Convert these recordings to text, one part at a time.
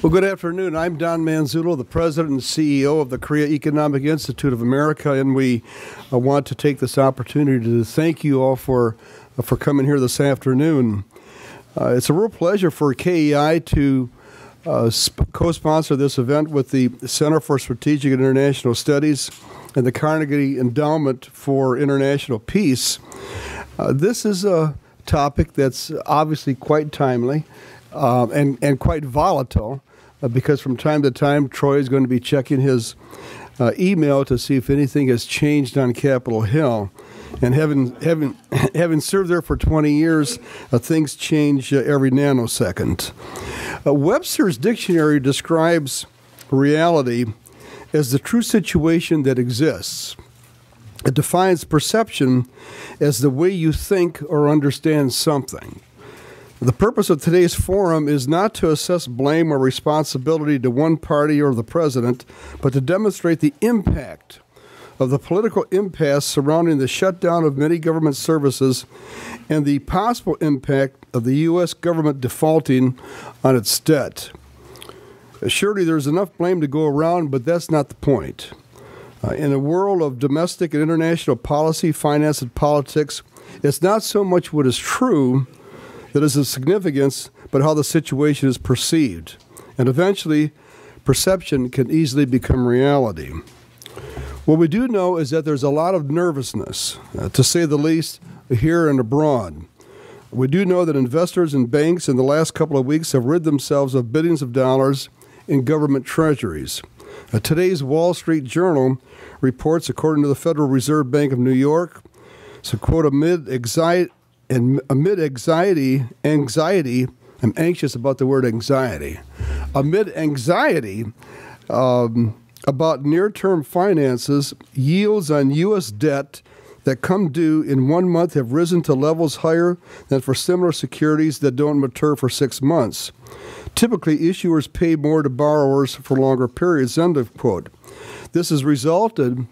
Well, good afternoon. I'm Don Manzullo, the President and CEO of the Korea Economic Institute of America, and we want to take this opportunity to thank you all for coming here this afternoon. It's a real pleasure for KEI to co-sponsor this event with the Center for Strategic and International Studies and the Carnegie Endowment for International Peace. This is a topic that's obviously quite timely and quite volatile. Because from time to time, Troy is going to be checking his email to see if anything has changed on Capitol Hill. And having served there for 20 years, things change every nanosecond. Webster's dictionary describes reality as the true situation that exists. It defines perception as the way you think or understand something. The purpose of today's forum is not to assess blame or responsibility to one party or the president, but to demonstrate the impact of the political impasse surrounding the shutdown of many government services and the possible impact of the U.S. government defaulting on its debt. Surely there's enough blame to go around, but that's not the point. In a world of domestic and international policy, finance, and politics, it's not so much what is true that is of significance, but how the situation is perceived. And eventually, perception can easily become reality. What we do know is that there's a lot of nervousness, to say the least, here and abroad. We do know that investors and banks in the last couple of weeks have rid themselves of billions of dollars in government treasuries. Today's Wall Street Journal reports, according to the Federal Reserve Bank of New York, so quote, amid anxiety, I'm anxious about the word anxiety. Amid anxiety about near-term finances, yields on U.S. debt that come due in 1 month have risen to levels higher than for similar securities that don't mature for 6 months. Typically, issuers pay more to borrowers for longer periods, end of quote. This has resulted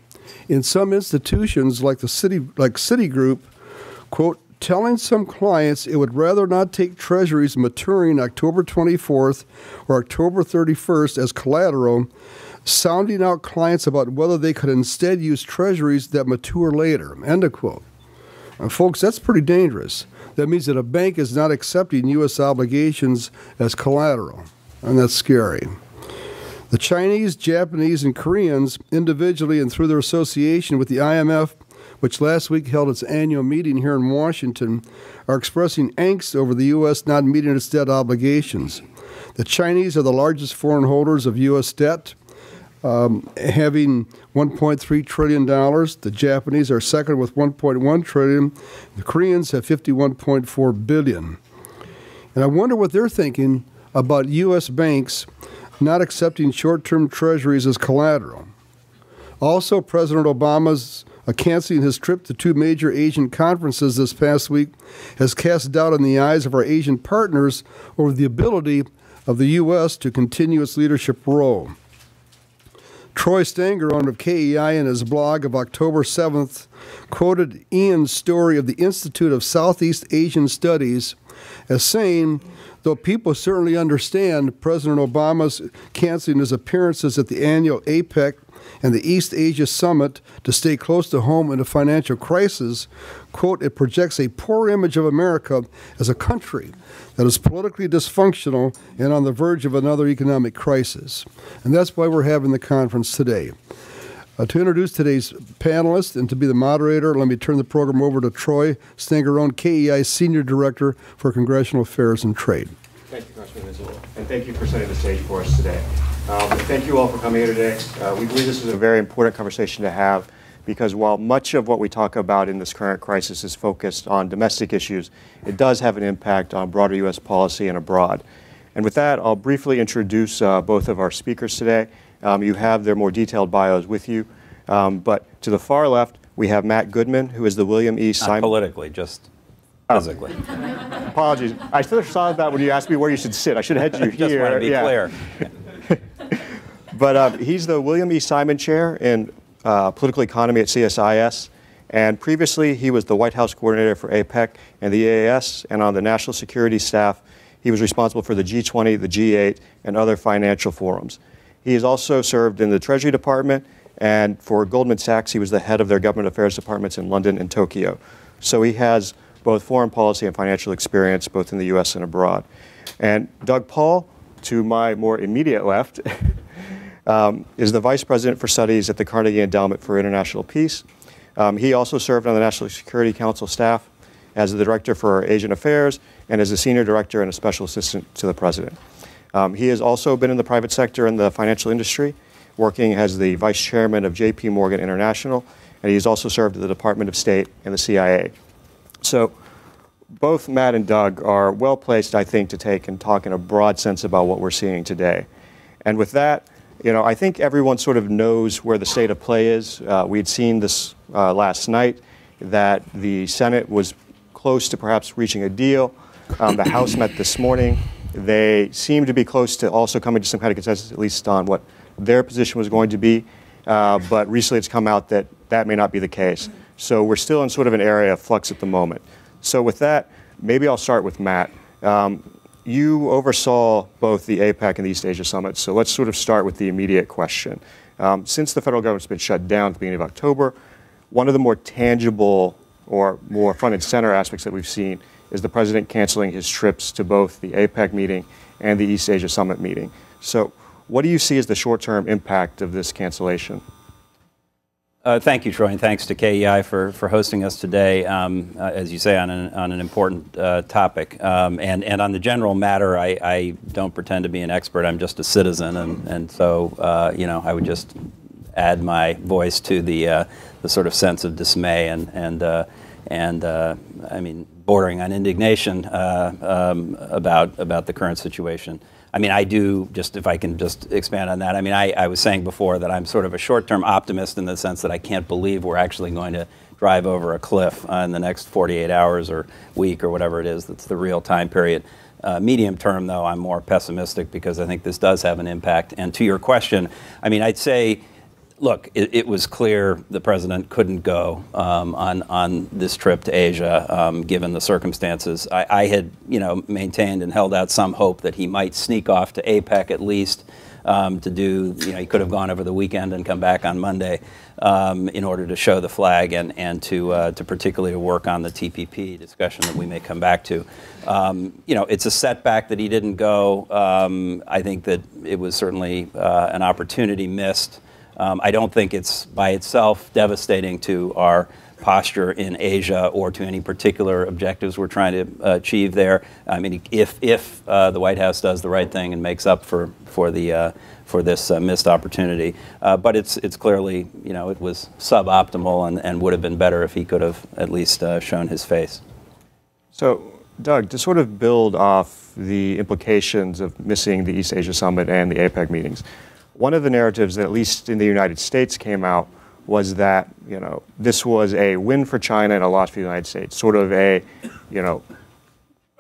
in some institutions like Citigroup, quote, telling some clients it would rather not take treasuries maturing October 24th or October 31st as collateral, sounding out clients about whether they could instead use treasuries that mature later, end of quote. Folks, that's pretty dangerous. That means that a bank is not accepting U.S. obligations as collateral, and that's scary. The Chinese, Japanese, and Koreans, individually and through their association with the IMF, which last week held its annual meeting here in Washington, are expressing angst over the U.S. not meeting its debt obligations. The Chinese are the largest foreign holders of U.S. debt, having $1.3 trillion. The Japanese are second with $1.1 trillion. The Koreans have $51.4 billion. And I wonder what they're thinking about U.S. banks not accepting short-term treasuries as collateral. Also, President Obama's canceling his trip to 2 major Asian conferences this past week has cast doubt in the eyes of our Asian partners over the ability of the U.S. to continue its leadership role. Troy Stangarone of KEI in his blog of October 7th quoted Ian's story of the Institute of Southeast Asian Studies as saying, though people certainly understand President Obama's canceling his appearances at the annual APEC and the East Asia Summit to stay close to home in a financial crisis, quote, it projects a poor image of America as a country that is politically dysfunctional and on the verge of another economic crisis. And that's why we're having the conference today. To introduce today's panelist and to be the moderator, let me turn the program over to Troy Stangarone, KEI Senior Director for Congressional Affairs and Trade. Thank you, Congressman Manzullo, and thank you for setting the stage for us today. Thank you all for coming here today. We believe this is a very important conversation to have because while much of what we talk about in this current crisis is focused on domestic issues, it does have an impact on broader U.S. policy and abroad. And with that, I'll briefly introduce both of our speakers today. You have their more detailed bios with you. But to the far left, we have Matt Goodman, who is the William E. Simon. Not politically, just physically. Apologies. I should have saw that when you asked me where you should sit. I should have had you Just here. want to be clear. But he's the William E. Simon Chair in Political Economy at CSIS. And previously, he was the White House coordinator for APEC and the EAS, and on the national security staff, he was responsible for the G20, the G8, and other financial forums. He has also served in the Treasury Department, and for Goldman Sachs, he was the head of their government affairs departments in London and Tokyo. So he has both foreign policy and financial experience, both in the US and abroad. And Doug Paal, to my more immediate left, is the Vice President for Studies at the Carnegie Endowment for International Peace. He also served on the National Security Council staff as the Director for Asian Affairs and as a Senior Director and a Special Assistant to the President. He has also been in the private sector in the financial industry, working as the Vice Chairman of JP Morgan International, and he's also served at the Department of State and the CIA. So both Matt and Doug are well placed, I think, to take and talk in a broad sense about what we're seeing today. And with that, I think everyone sort of knows where the state of play is. We'd seen this last night, that the Senate was close to perhaps reaching a deal. The House met this morning. They seem to be close to also coming to some kind of consensus, at least on what their position was going to be. But recently it's come out that that may not be the case. So we're still in sort of an area of flux at the moment. So with that, maybe I'll start with Matt. You oversaw both the APEC and the East Asia Summit, so let's sort of start with the immediate question. Since the federal government's been shut down at the beginning of October, one of the more tangible or more front and center aspects that we've seen is the president canceling his trips to both the APEC meeting and the East Asia Summit meeting. So what do you see as the short-term impact of this cancellation? Thank you, Troy, and thanks to KEI for hosting us today, as you say, on an important topic. And on the general matter, I don't pretend to be an expert. I'm just a citizen, and so I would just add my voice to the sort of sense of dismay and I mean, bordering on indignation about the current situation. I mean, I do, just if I can just expand on that, I mean, I was saying before that I'm sort of a short-term optimist in the sense that I can't believe we're actually going to drive over a cliff in the next 48 hours or week or whatever it is that's the real time period. Medium term, though, I'm more pessimistic because I think this does have an impact. And to your question, I mean, I'd say, look, it was clear the president couldn't go on this trip to Asia, given the circumstances. I had, maintained and held out some hope that he might sneak off to APEC at least to do, he could have gone over the weekend and come back on Monday in order to show the flag and to particularly work on the TPP discussion that we may come back to. It's a setback that he didn't go. I think that it was certainly an opportunity missed. I don't think it's by itself devastating to our posture in Asia or to any particular objectives we're trying to achieve there. I mean, if the White House does the right thing and makes up for this missed opportunity, but it's clearly, it was suboptimal and would have been better if he could have at least shown his face. So, Doug, to sort of build off the implications of missing the East Asia Summit and the APEC meetings, one of the narratives that, at least in the United States, came out was that, this was a win for China and a loss for the United States, sort of a,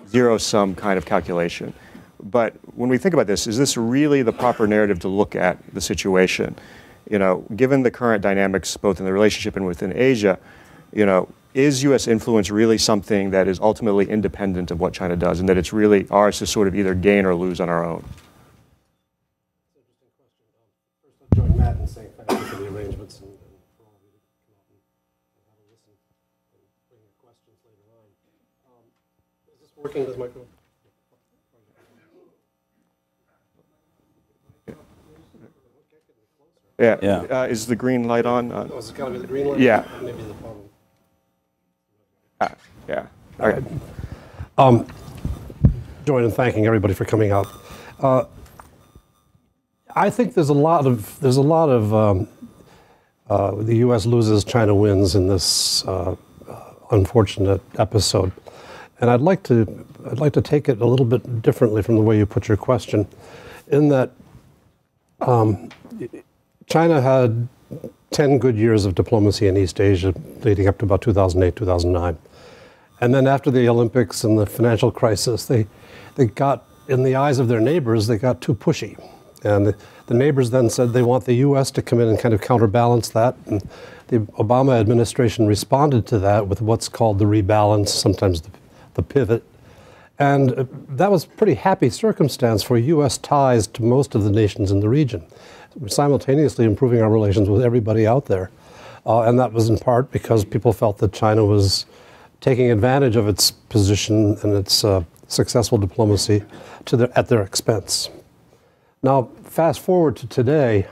zero-sum kind of calculation. But when we think about this, is this really the proper narrative to look at the situation? Given the current dynamics, both in the relationship and within Asia, is U.S. influence really something that is ultimately independent of what China does, and that it's really ours to sort of either gain or lose on our own? Join Matt in saying thank you for the arrangements and for all of you to come out and have a listen and bring your questions later on. Is this working, this microphone? Yeah. Is the green light on? Is it going to be the green light? Yeah. Maybe the problem. Yeah. Okay. Join in thanking everybody for coming out. I think there's a lot of the U.S. loses, China wins in this unfortunate episode, and I'd like to take it a little bit differently from the way you put your question, in that China had 10 good years of diplomacy in East Asia leading up to about 2008, 2009, and then after the Olympics and the financial crisis, they got, in the eyes of their neighbors, they got too pushy. And the neighbors then said they want the U.S. to come in and kind of counterbalance that. And the Obama administration responded to that with what's called the rebalance, sometimes the pivot. And that was a pretty happy circumstance for U.S. ties to most of the nations in the region, simultaneously improving our relations with everybody out there. And that was in part because people felt that China was taking advantage of its position and its successful diplomacy at their expense. Now, fast forward to today,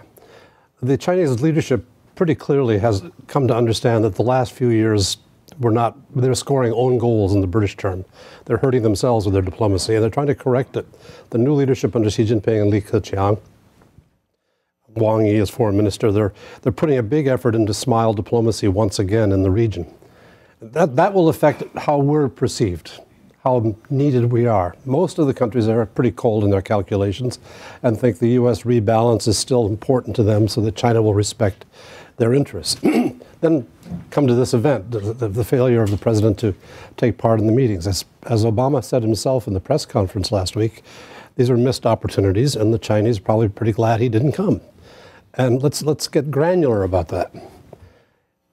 the Chinese leadership pretty clearly has come to understand that the last few years they're scoring own goals in the British term. They're hurting themselves with their diplomacy, and they're trying to correct it. The new leadership under Xi Jinping and Li Keqiang, Wang Yi as foreign minister, they're putting a big effort into smile diplomacy once again in the region. That will affect how we're perceived, how needed we are. Most of the countries are pretty cold in their calculations and think the U.S. rebalance is still important to them so that China will respect their interests. Then come to this event, the failure of the president to take part in the meetings. As Obama said himself in the press conference last week, these are missed opportunities, and the Chinese are probably pretty glad he didn't come. And let's get granular about that.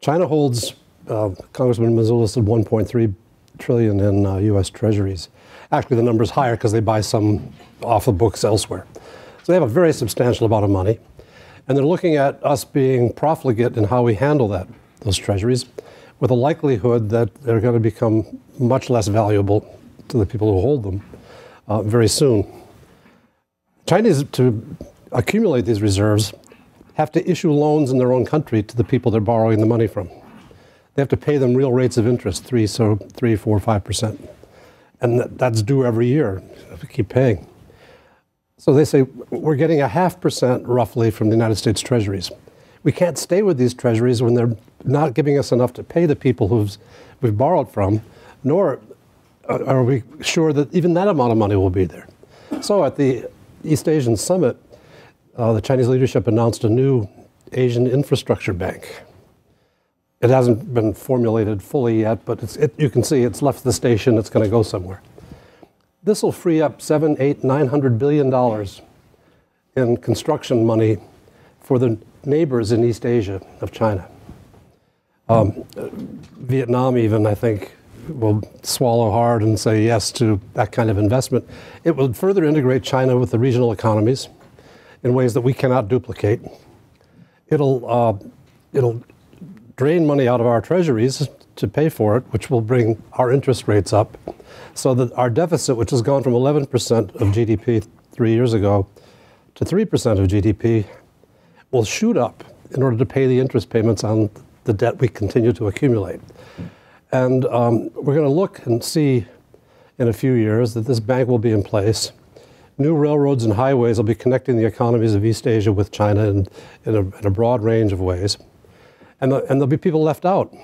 China holds, Congressman Missoula said, $1.3 trillion in U.S. treasuries. Actually, the number's higher because they buy some off the books elsewhere. So they have a very substantial amount of money. And they're looking at us being profligate in how we handle those treasuries, with a likelihood that they're going to become much less valuable to the people who hold them very soon. Chinese, to accumulate these reserves, have to issue loans in their own country to the people they're borrowing the money from. They have to pay them real rates of interest, 3, 4, 5%. And that's due every year if we keep paying. So they say, we're getting 0.5% roughly from the United States treasuries. We can't stay with these treasuries when they're not giving us enough to pay the people we've borrowed from, nor are we sure that even that amount of money will be there. So at the East Asian Summit, the Chinese leadership announced a new Asian infrastructure bank. It hasn't been formulated fully yet, but you can see it's left the station, it's going to go somewhere. This will free up $700, $800, $900 billion in construction money for the neighbors in East Asia of China. Vietnam even, I think, will swallow hard and say yes to that kind of investment. It will further integrate China with the regional economies in ways that we cannot duplicate. It'll drain money out of our treasuries to pay for it, which will bring our interest rates up, so that our deficit, which has gone from 11% of GDP 3 years ago to 3% of GDP, will shoot up in order to pay the interest payments on the debt we continue to accumulate. And we're going to look and see in a few years that this bank will be in place. New railroads and highways will be connecting the economies of East Asia with China in a broad range of ways. And there'll be people left out.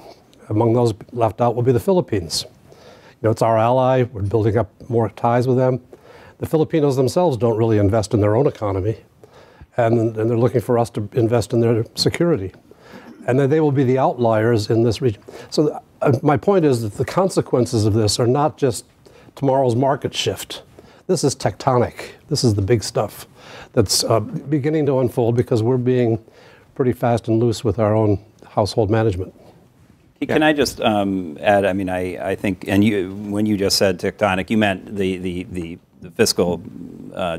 Among those left out will be the Philippines. You know, it's our ally. We're building up more ties with them. The Filipinos themselves don't really invest in their own economy, and they're looking for us to invest in their security. And then they will be the outliers in this region. So my point is that the consequences of this are not just tomorrow's market shift. This is tectonic. This is the big stuff that's beginning to unfold because we're being pretty fast and loose with our own household management. Can I just add? I mean, I think, and when you just said tectonic, you meant the fiscal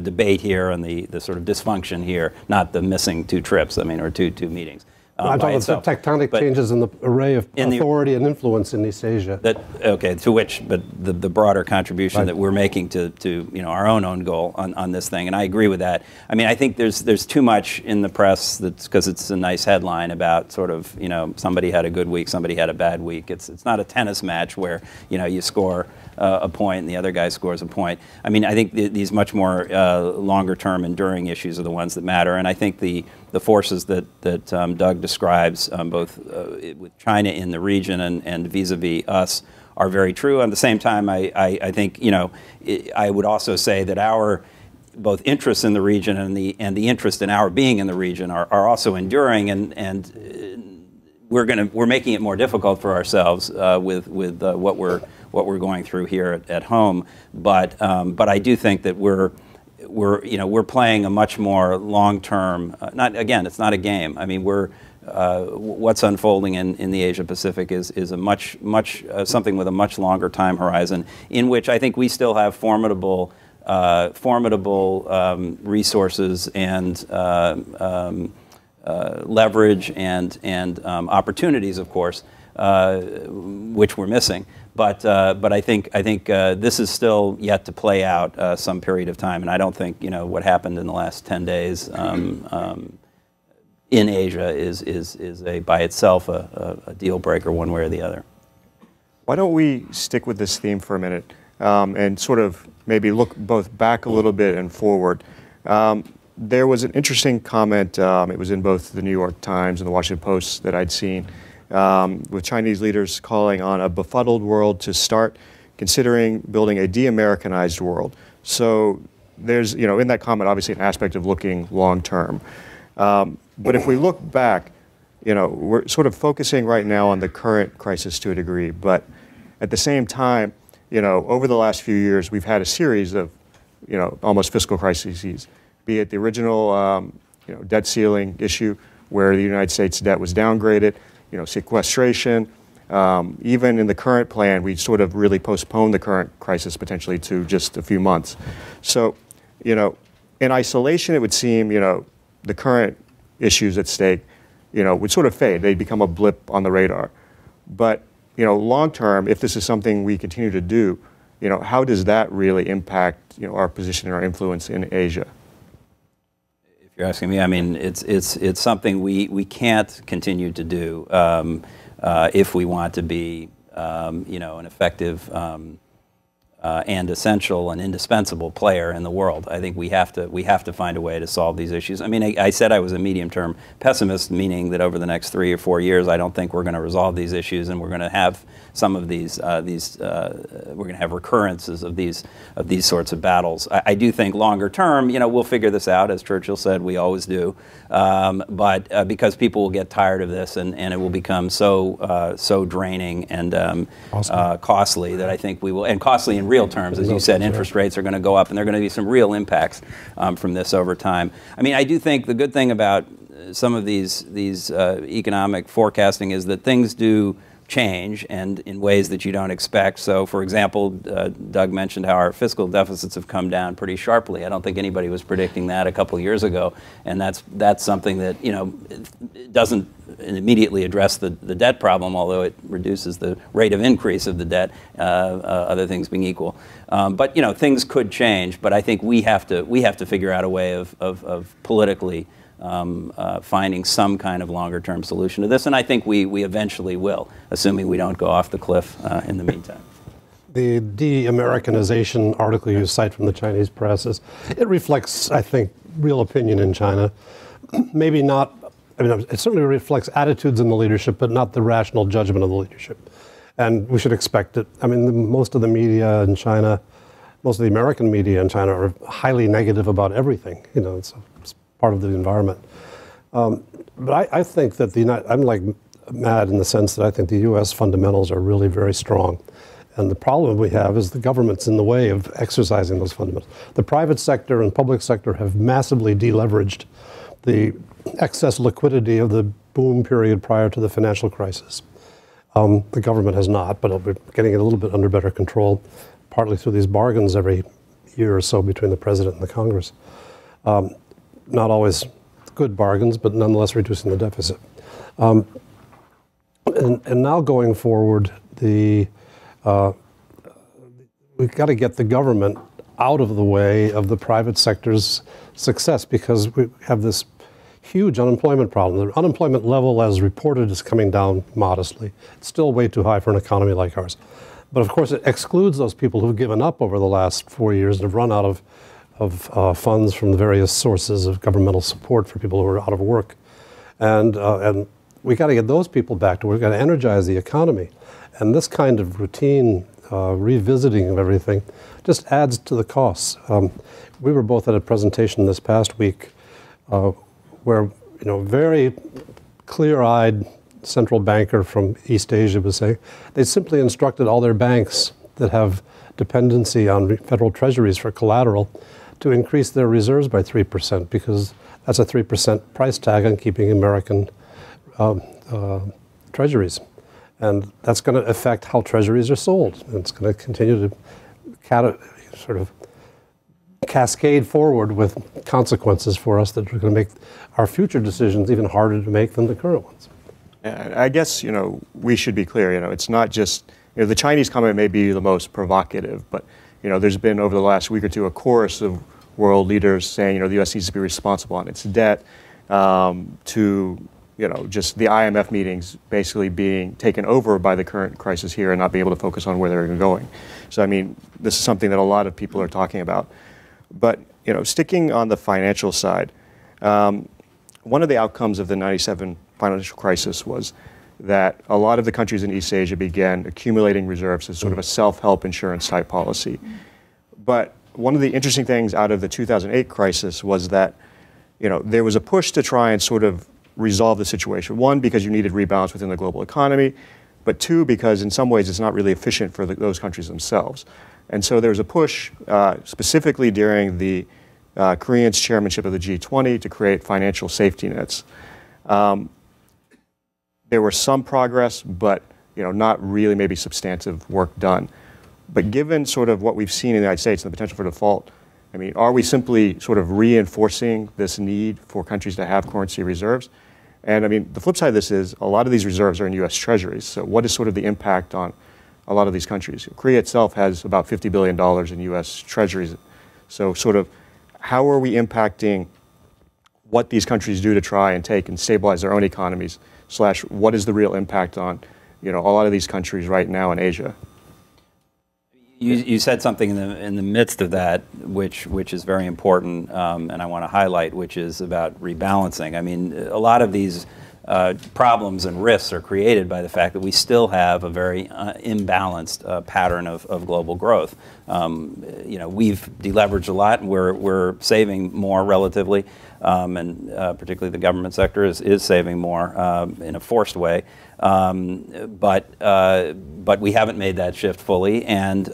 debate here and the sort of dysfunction here, not the missing 2 trips. I mean, or two meetings. I'm talking about tectonic changes in the array of authority and influence in East Asia. To which, but the broader contribution that we're making to our own goal on this thing, and I agree with that. I mean, I think there's too much in the press that's because it's a nice headline about sort of somebody had a good week, somebody had a bad week. It's not a tennis match where you score a point and the other guy scores a point. I mean, I think these much more longer-term, enduring issues are the ones that matter, and I think the forces that Doug describes, both with China in the region and vis-a-vis us, are very true. At the same time, I think I would also say that our both interests in the region and the interest in our being in the region are also enduring, and we're making it more difficult for ourselves with what we're going through here at home. But I do think that we're playing a much more long-term. It's not a game. I mean, what's unfolding in the Asia Pacific is a something with a much longer time horizon, in which I think we still have formidable resources and leverage and opportunities, of course, which we're missing. But I think this is still yet to play out some period of time, and I don't think what happened in the last 10 days in Asia is by itself a deal breaker one way or the other. Why don't we stick with this theme for a minute and sort of maybe look both back a little bit and forward. There was an interesting comment, it was in both the New York Times and the Washington Post that I'd seen, with Chinese leaders calling on a befuddled world to start considering building a de-Americanized world. So there's, in that comment, obviously an aspect of looking long term. But if we look back, we're sort of focusing right now on the current crisis to a degree, but at the same time, over the last few years, we've had a series of, almost fiscal crises, be it the original, debt ceiling issue where the United States debt was downgraded, sequestration. Even in the current plan, we sort of really postponed the current crisis potentially to just a few months. So, in isolation, it would seem, the current issues at stake, would sort of fade. They'd become a blip on the radar. But, long term, if this is something we continue to do, how does that really impact, our position and our influence in Asia? If you're asking me, I mean, it's something we can't continue to do if we want to be, an effective and essential and indispensable player in the world. I think we have to find a way to solve these issues. I mean, I said I was a medium-term pessimist, meaning that over the next 3 or 4 years, I don't think we're going to resolve these issues, and we're going to have some of these. We're going to have recurrences of these sorts of battles. I do think longer term, we'll figure this out, as Churchill said, we always do. But because people will get tired of this, and it will become so draining and costly that I think we will, and costly in real terms, as you said, interest rates are going to go up, and there are going to be some real impacts from this over time. I mean, I do think the good thing about some of these economic forecasting is that things do change, and in ways that you don't expect. So, for example, Doug mentioned how our fiscal deficits have come down pretty sharply. I don't think anybody was predicting that a couple of years ago, and that's something that doesn't immediately address the debt problem, although it reduces the rate of increase of the debt, other things being equal. But things could change. But I think we have to figure out a way of politically finding some kind of longer-term solution to this, and I think we eventually will, assuming we don't go off the cliff in the meantime. The de-Americanization article you cite from the Chinese press it reflects, I think, real opinion in China. Maybe not. I mean, it certainly reflects attitudes in the leadership, but not the rational judgment of the leadership. And we should expect it. I mean, most of the media in China, most of the American media in China are highly negative about everything. It's part of the environment. But I think that I'm like mad in the sense that I think the U.S. fundamentals are really very strong. And the problem we have is the government's in the way of exercising those fundamentals. The private sector and public sector have massively deleveraged the excess liquidity of the boom period prior to the financial crisis. The government has not, but we're getting it a little bit under better control, partly through these bargains every year or so between the president and the Congress. Not always good bargains, but nonetheless reducing the deficit. And now going forward, we've got to get the government out of the way of the private sector's success, because we have this huge unemployment problem. The unemployment level, as reported, is coming down modestly. It's still way too high for an economy like ours. But of course, it excludes those people who've given up over the last 4 years and have run out of funds from the various sources of governmental support for people who are out of work. And we got to get those people back to work. We've got to energize the economy. And this kind of routine revisiting of everything just adds to the costs. We were both at a presentation this past week where, very clear-eyed central banker from East Asia was saying they simply instructed all their banks that have dependency on federal treasuries for collateral to increase their reserves by 3%, because that's a 3% price tag on keeping American treasuries. And that's going to affect how treasuries are sold. And it's going to continue to sort of cascade forward with consequences for us that are going to make our future decisions even harder to make than the current ones. I guess, we should be clear, it's not just, the Chinese comment may be the most provocative, but, there's been over the last week or two a chorus of world leaders saying, the U.S. needs to be responsible on its debt, to, just the IMF meetings basically being taken over by the current crisis here and not being able to focus on where they're going. So, I mean, this is something that a lot of people are talking about. But, sticking on the financial side, one of the outcomes of the '97 financial crisis was that a lot of the countries in East Asia began accumulating reserves as sort of a self-help insurance type policy. But one of the interesting things out of the 2008 crisis was that, there was a push to try and sort of resolve the situation. One, because you needed rebalance within the global economy, but two, because in some ways it's not really efficient for those countries themselves. And so there was a push, specifically during the Koreans' chairmanship of the G20, to create financial safety nets. There was some progress, but not really maybe substantive work done. But given sort of what we've seen in the United States and the potential for default, I mean, are we simply sort of reinforcing this need for countries to have currency reserves? And I mean, the flip side of this is a lot of these reserves are in U.S. Treasuries. So what is sort of the impact on a lot of these countries? Korea itself has about $50 billion in U.S. Treasuries. So sort of how are we impacting what these countries do to try and take and stabilize their own economies, / what is the real impact on, a lot of these countries right now in Asia? You said something in the midst of that, which is very important, and I want to highlight, which is about rebalancing. I mean, a lot of these problems and risks are created by the fact that we still have a very imbalanced pattern of global growth. We've deleveraged a lot, and we're saving more relatively, and particularly the government sector is saving more in a forced way. But we haven't made that shift fully, and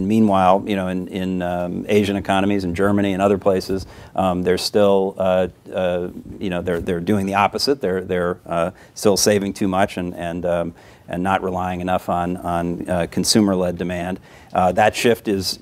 meanwhile, in Asian economies, in Germany and other places, they're still, they're doing the opposite. They're still saving too much and not relying enough on consumer-led demand. That shift is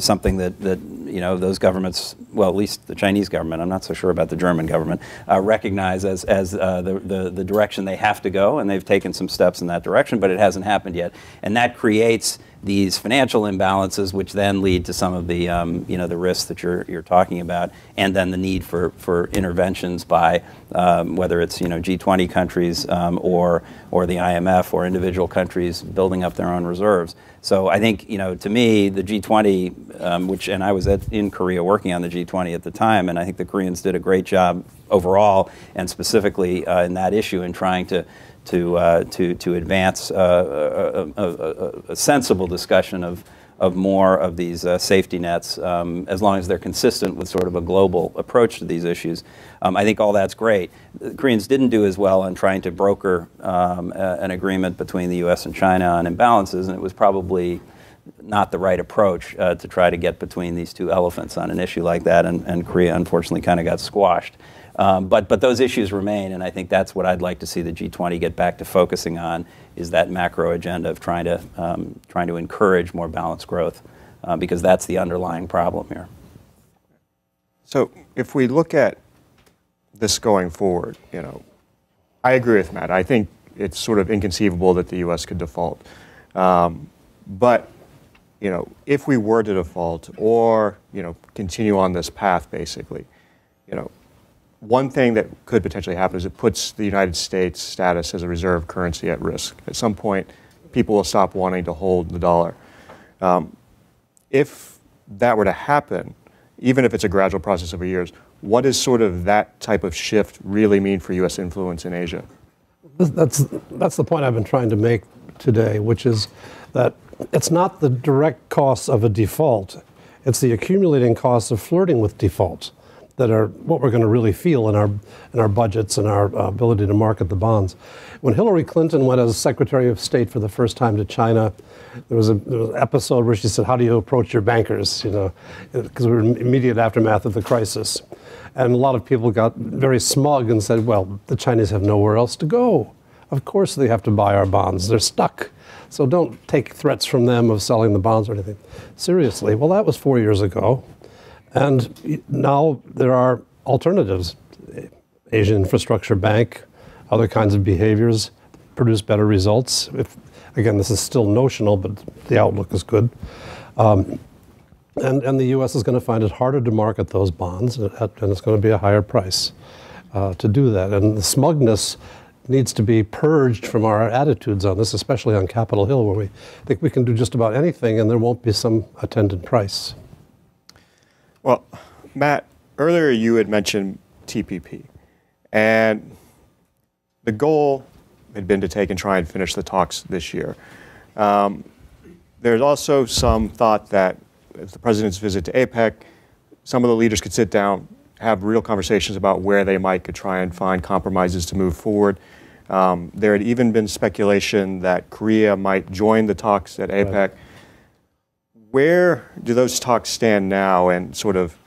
something that those governments, well, at least the Chinese government, I'm not so sure about the German government, recognize as the direction they have to go, and they've taken some steps in that direction, but it hasn't happened yet, and that creates these financial imbalances, which then lead to some of the the risks that you're talking about, and then the need for interventions by whether it's G20 countries or the IMF or individual countries building up their own reserves. So I think to me the G20, and I was in Korea working on the G20 at the time, and I think the Koreans did a great job overall, and specifically in that issue in trying to advance a sensible discussion of more of these safety nets, as long as they're consistent with sort of a global approach to these issues. I think all that's great. The Koreans didn't do as well on trying to broker an agreement between the U.S. and China on imbalances, and it was probably not the right approach to try to get between these two elephants on an issue like that, and Korea unfortunately kind of got squashed. But those issues remain, and I think that's what I'd like to see the G20 get back to focusing on, is that macro agenda of trying to encourage more balanced growth, because that's the underlying problem here. So if we look at this going forward, I agree with Matt. I think it's sort of inconceivable that the U.S. could default. But if we were to default or continue on this path, basically, one thing that could potentially happen is it puts the United States' status as a reserve currency at risk. At some point, people will stop wanting to hold the dollar. If that were to happen, even if it's a gradual process over years, what does sort of that type of shift really mean for U.S. influence in Asia? That's the point I've been trying to make today, which is that it's not the direct costs of a default, it's the accumulating costs of flirting with default. that are what we're going to really feel in our budgets and our ability to market the bonds. When Hillary Clinton went as Secretary of State for the first time to China, there was an episode where she said, "How do you approach your bankers?" Because we were in immediate aftermath of the crisis, and a lot of people got very smug and said, "Well, the Chinese have nowhere else to go. Of course they have to buy our bonds. They're stuck. So don't take threats from them of selling the bonds or anything seriously." Well, that was 4 years ago. And now there are alternatives. Asian Infrastructure Bank, other kinds of behaviors produce better results. Again, this is still notional, but the outlook is good. And the U.S. is going to find it harder to market those bonds, and it's going to be a higher price to do that. And the smugness needs to be purged from our attitudes on this, especially on Capitol Hill, where we think we can do just about anything and there won't be some attendant price. Well, Matt, earlier you had mentioned TPP, and the goal had been to take and try and finish the talks this year. There's also some thought that with the president's visit to APEC, some of the leaders could sit down, have real conversations about where they could try and find compromises to move forward. There had even been speculation that Korea might join the talks at APEC. Right. Where do those talks stand now, and sort of,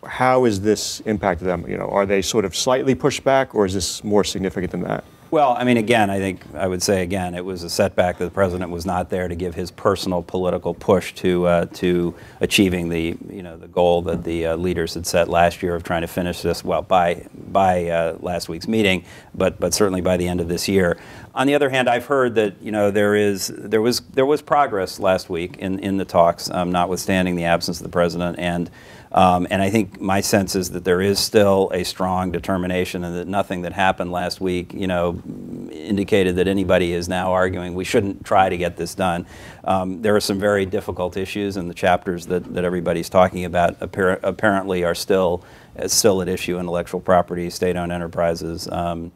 how is this impacted them? Are they sort of slightly pushed back, or is this more significant than that? Well, I mean, again, I would say it was a setback that the president was not there to give his personal political push to achieving the goal that the leaders had set last year of trying to finish this by last week's meeting, but certainly by the end of this year. On the other hand, I've heard that there was progress last week in the talks, notwithstanding the absence of the president, and I think my sense is that there is still a strong determination, and that nothing that happened last week, indicated that anybody is now arguing we shouldn't try to get this done. There are some very difficult issues, and the chapters that everybody's talking about apparently are still at issue: intellectual property, state-owned enterprises, the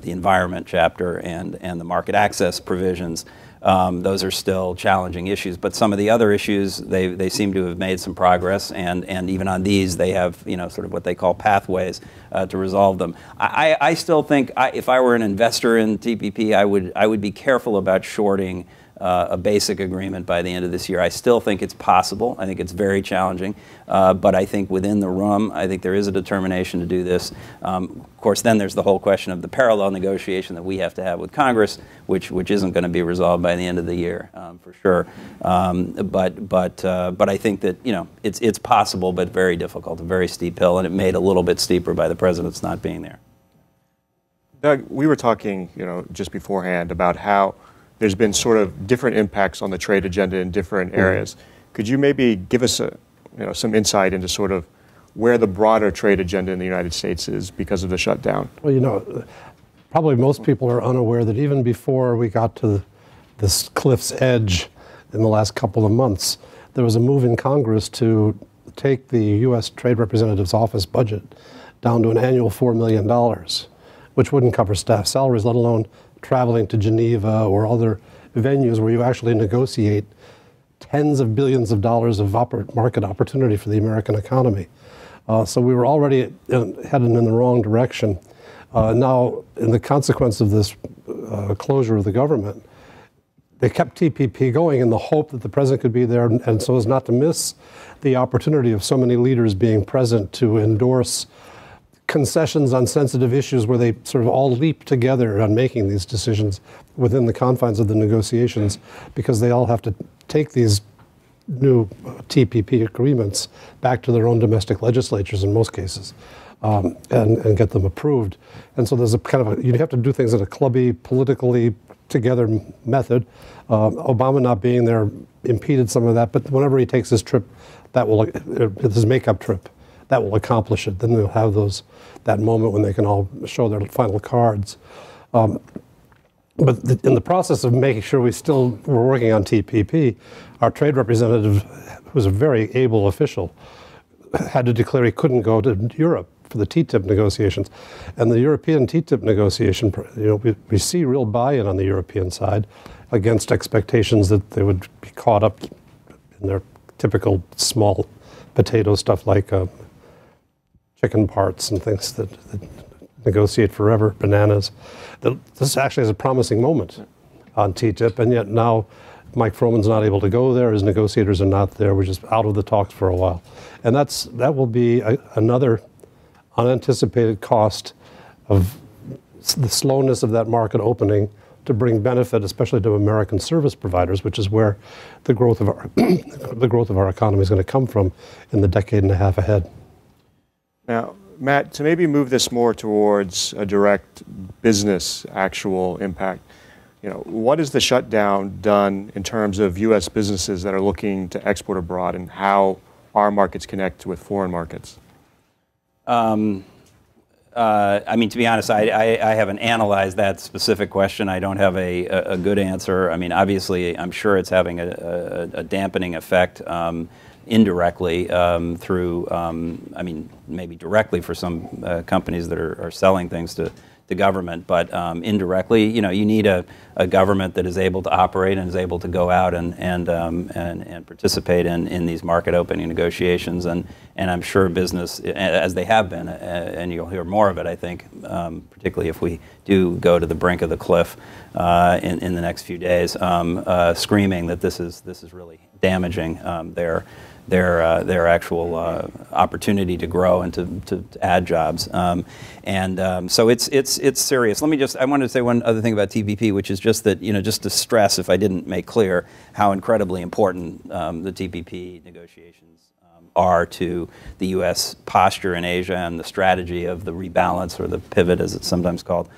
environment chapter, and the market access provisions. Those are still challenging issues, but some of the other issues, they seem to have made some progress, and even on these they have sort of what they call pathways to resolve them. I still think if I were an investor in TPP, I would be careful about shorting a basic agreement by the end of this year. I still think it's possible. I think it's very challenging, but I think within the room, I think there is a determination to do this. Of course, then there's the whole question of the parallel negotiation that we have to have with Congress, which isn't going to be resolved by the end of the year, for sure. But I think that it's possible, but very difficult, a very steep hill, and it made a little bit steeper by the president's not being there. Doug, we were talking, just beforehand about how there's been sort of different impacts on the trade agenda in different areas. Could you maybe give us some insight into sort of where the broader trade agenda in the United States is because of the shutdown? Well, probably most people are unaware that even before we got to this cliff's edge in the last couple of months, there was a move in Congress to take the U.S. Trade Representative's office budget down to an annual $4 million, which wouldn't cover staff salaries, let alone traveling to Geneva or other venues where you actually negotiate tens of billions of dollars of market opportunity for the American economy. So we were already headed in the wrong direction. Now, in the consequence of this closure of the government, they kept TPP going in the hope that the president could be there, and so as not to miss the opportunity of so many leaders being present to endorse concessions on sensitive issues where they sort of all leap together on making these decisions within the confines of the negotiations, because they all have to take these new TPP agreements back to their own domestic legislatures in most cases, and get them approved. And so there's a kind of you have to do things in a clubby, politically together method. Obama not being there impeded some of that, but whenever he takes his trip, his makeup trip, that will accomplish it. Then they'll have that moment when they can all show their final cards. But in the process of making sure we still were working on TPP, our trade representative, who's a very able official, had to declare he couldn't go to Europe for the TTIP negotiations. And the European TTIP negotiation, we see real buy-in on the European side against expectations that they would be caught up in their typical small potato stuff like chicken parts and things that negotiate forever, bananas. This actually is a promising moment on TTIP, and yet now Mike Froman's not able to go there. His negotiators are not there. We're just out of the talks for a while. And that will be another unanticipated cost of the slowness of that market opening to bring benefit, especially to American service providers, which is where the growth of our the growth of our economy is going to come from in the decade and a half ahead. Now, Matt, to maybe move this more towards a direct business actual impact, what has the shutdown done in terms of U.S. businesses that are looking to export abroad and how our markets connect with foreign markets? I mean, to be honest, I haven't analyzed that specific question. I don't have a good answer. I mean, obviously, I'm sure it's having a dampening effect indirectly through, I mean, maybe directly for some companies that are selling things to the government, but indirectly, you need a government that is able to operate and is able to go out and participate in these market opening negotiations, and I'm sure business, as they have been, and you'll hear more of it, I think, particularly if we do go to the brink of the cliff in the next few days, screaming that this is really damaging their actual opportunity to grow and to add jobs, so it's serious. I wanted to say one other thing about TPP, which is just that just to stress, if I didn't make clear, how incredibly important the TPP negotiations are to the U.S. posture in Asia and the strategy of the rebalance, or the pivot, as it's sometimes called,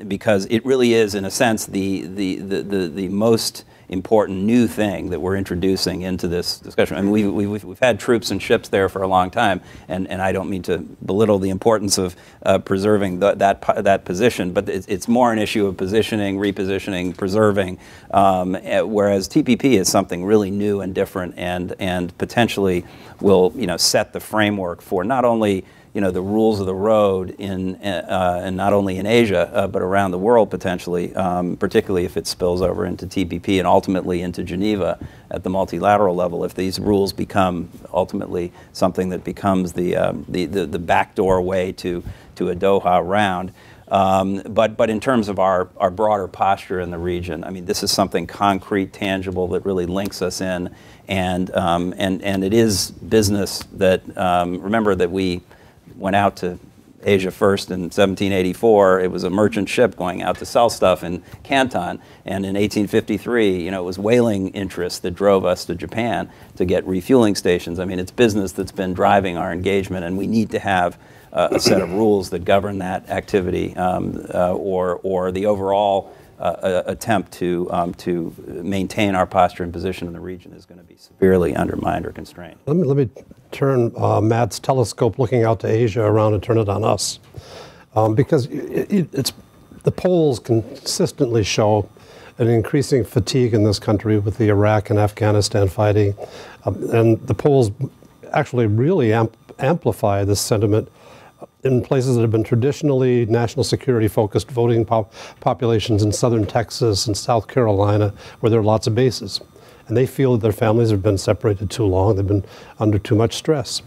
because it really is, in a sense, the most important new thing that we're introducing into this discussion. I mean, we've had troops and ships there for a long time, and I don't mean to belittle the importance of preserving that position, but it's more an issue of positioning, repositioning, preserving, whereas TPP is something really new and different, and potentially will set the framework for not only the rules of the road and not only in Asia, but around the world potentially, particularly if it spills over into TPP and ultimately into Geneva at the multilateral level. If these rules become ultimately something that becomes the backdoor way to a Doha round. But in terms of our broader posture in the region, I mean, this is something concrete, tangible that really links us in, and it is business that remember that we went out to Asia first in 1784. It was a merchant ship going out to sell stuff in Canton, and in 1853, it was whaling interest that drove us to Japan to get refueling stations. I mean, it's business that's been driving our engagement, and we need to have a set of rules that govern that activity, or the overall attempt to maintain our posture and position in the region is going to be severely undermined or constrained. Let me turn Matt's telescope looking out to Asia around and turn it on us, because the polls consistently show an increasing fatigue in this country with the Iraq and Afghanistan fighting, and the polls actually really amplify this sentiment in places that have been traditionally national security focused voting populations in southern Texas and South Carolina, where there are lots of bases. And they feel that their families have been separated too long, they've been under too much stress.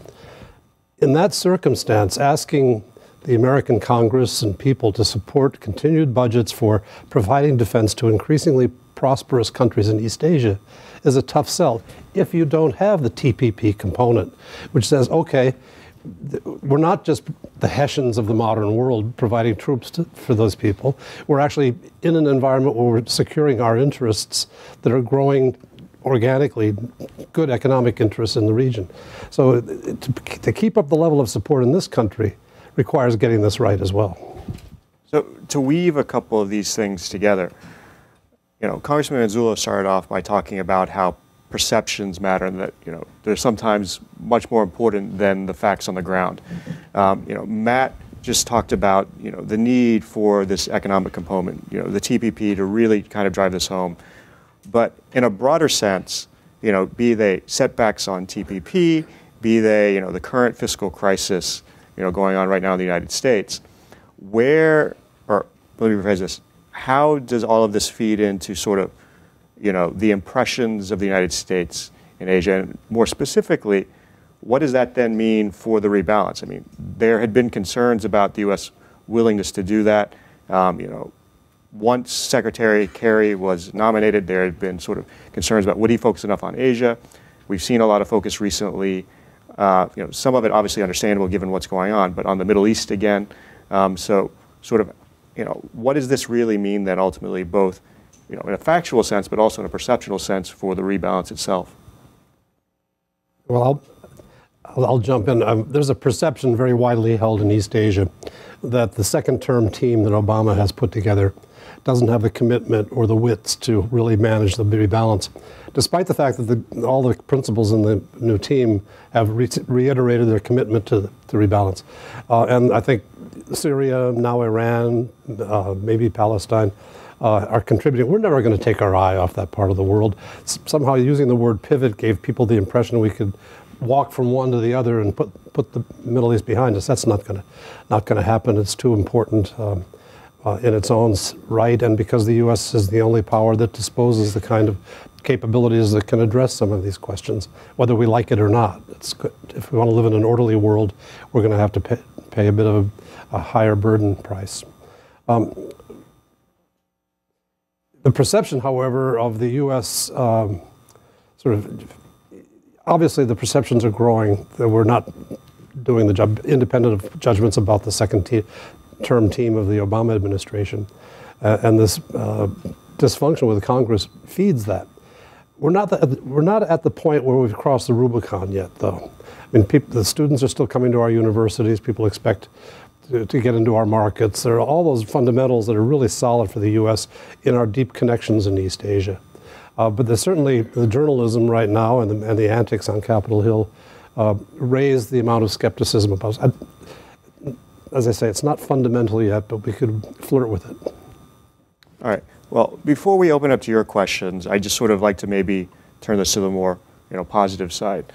In that circumstance, asking the American Congress and people to support continued budgets for providing defense to increasingly prosperous countries in East Asia is a tough sell if you don't have the TPP component, which says, okay, we're not just the Hessians of the modern world providing troops for those people. We're actually in an environment where we're securing our interests that are growing organically, good economic interests in the region. So to keep up the level of support in this country requires getting this right as well. So to weave a couple of these things together, Congressman Manzullo started off by talking about how perceptions matter, and that they're sometimes much more important than the facts on the ground. Matt just talked about the need for this economic component, the TPP, to really kind of drive this home. But in a broader sense, be they setbacks on TPP, be they the current fiscal crisis going on right now in the United States, let me rephrase this, how does all of this feed into sort of the impressions of the United States in Asia, and more specifically, what does that then mean for the rebalance? I mean, there had been concerns about the U.S. willingness to do that. Once Secretary Kerry was nominated, there had been sort of concerns about would he focus enough on Asia. We've seen a lot of focus recently. Some of it obviously understandable given what's going on, but on the Middle East again. So sort of, what does this really mean then ultimately, both in a factual sense, but also in a perceptual sense for the rebalance itself? Well, I'll jump in. There's a perception very widely held in East Asia that the second-term team that Obama has put together doesn't have the commitment or the wits to really manage the rebalance, despite the fact that all the principals in the new team have reiterated their commitment to rebalance. And I think Syria, now Iran, maybe Palestine, are contributing. We're never going to take our eye off that part of the world. Somehow using the word pivot gave people the impression we could walk from one to the other and put the Middle East behind us. That's not going to happen. It's too important in its own right, and because the U.S. is the only power that disposes the kind of capabilities that can address some of these questions, whether we like it or not. It's good. If we want to live in an orderly world, we're going to have to pay a bit of a higher burden price. The perception, however, of the U.S. Obviously the perceptions are growing that we're not doing the job, independent of judgments about the second-term team of the Obama administration. And this dysfunction with Congress feeds that. We're not at the point where we've crossed the Rubicon yet, though. I mean, the students are still coming to our universities. People expect to get into our markets. There are all those fundamentals that are really solid for the U.S. in our deep connections in East Asia. But there's certainly the journalism right now and the antics on Capitol Hill raise the amount of skepticism about it. As I say, it's not fundamental yet, but we could flirt with it. All right. Well, before we open up to your questions, I just sort of like to maybe turn this to the more positive side.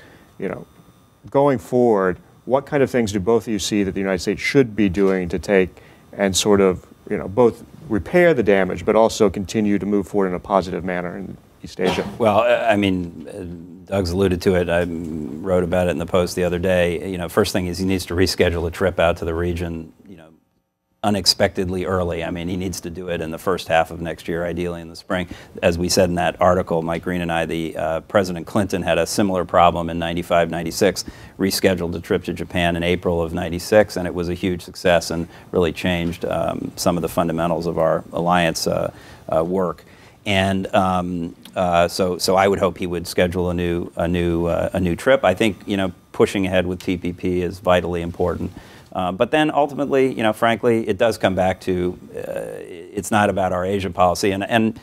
Going forward, what kind of things do both of you see that the United States should be doing to take and sort of both repair the damage, but also continue to move forward in a positive manner in East Asia? Well, I mean, Doug's alluded to it. I wrote about it in the Post the other day. First thing is he needs to reschedule a trip out to the region, unexpectedly early. I mean, he needs to do it in the first half of next year, ideally in the spring. As we said in that article, Mike Green and I, President Clinton had a similar problem in 95, 96, rescheduled a trip to Japan in April of 96, and it was a huge success and really changed some of the fundamentals of our alliance work. And so I would hope he would schedule a new trip. I think pushing ahead with TPP is vitally important. But then ultimately, frankly, it does come back to it's not about our Asia policy. And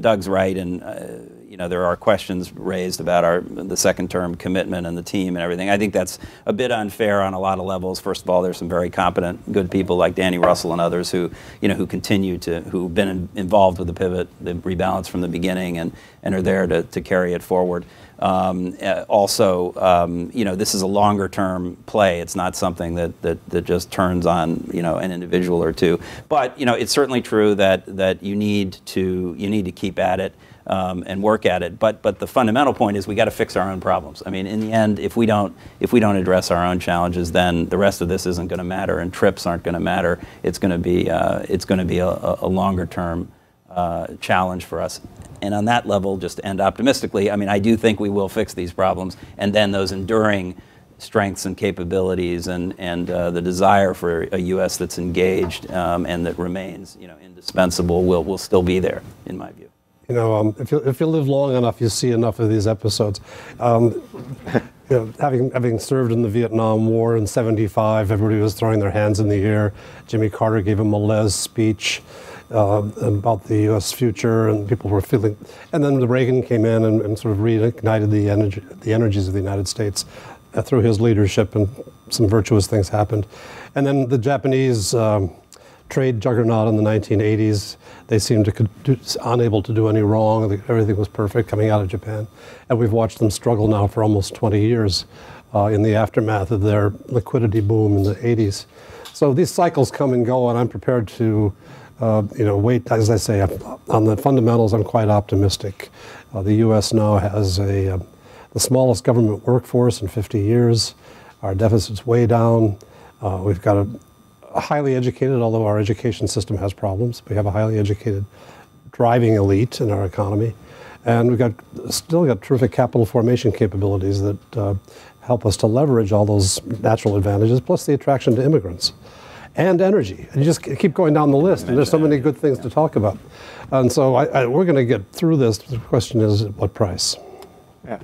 Doug's right, and there are questions raised about the second-term commitment and the team and everything. I think that's a bit unfair on a lot of levels. First of all, there's some very competent, good people like Danny Russell and others who've been involved with the pivot, the rebalance from the beginning, and are there to carry it forward. This is a longer-term play. It's not something that just turns on an individual or two. But it's certainly true that you need to keep at it and work at it. But the fundamental point is we got to fix our own problems. I mean, in the end, if we don't address our own challenges, then the rest of this isn't going to matter, and trips aren't going to matter. It's going to be a longer-term challenge for us. And on that level, just to end optimistically, I mean, I do think we will fix these problems, and then those enduring strengths and capabilities and the desire for a U.S. that's engaged and that remains, indispensable will still be there, in my view. If you live long enough, you see enough of these episodes. Having served in the Vietnam War in '75, everybody was throwing their hands in the air. Jimmy Carter gave a malaise speech about the U.S. future, and people were feeling. And then Reagan came in and sort of reignited the energies of the United States through his leadership, and some virtuous things happened. And then the Japanese trade juggernaut in the 1980s, they seemed unable to do any wrong. Everything was perfect coming out of Japan. And we've watched them struggle now for almost 20 years in the aftermath of their liquidity boom in the 80s. So these cycles come and go, and I'm prepared to wait. As I say, on the fundamentals, I'm quite optimistic. The U.S. now has the smallest government workforce in 50 years. Our deficit's way down. We've got a highly educated, although our education system has problems, we have a highly educated driving elite in our economy. And we've still got terrific capital formation capabilities that help us to leverage all those natural advantages, plus the attraction to immigrants. And energy. And you just keep going down the list, and there's so many good things to talk about. And so we're going to get through this. The question is, at what price? Yeah.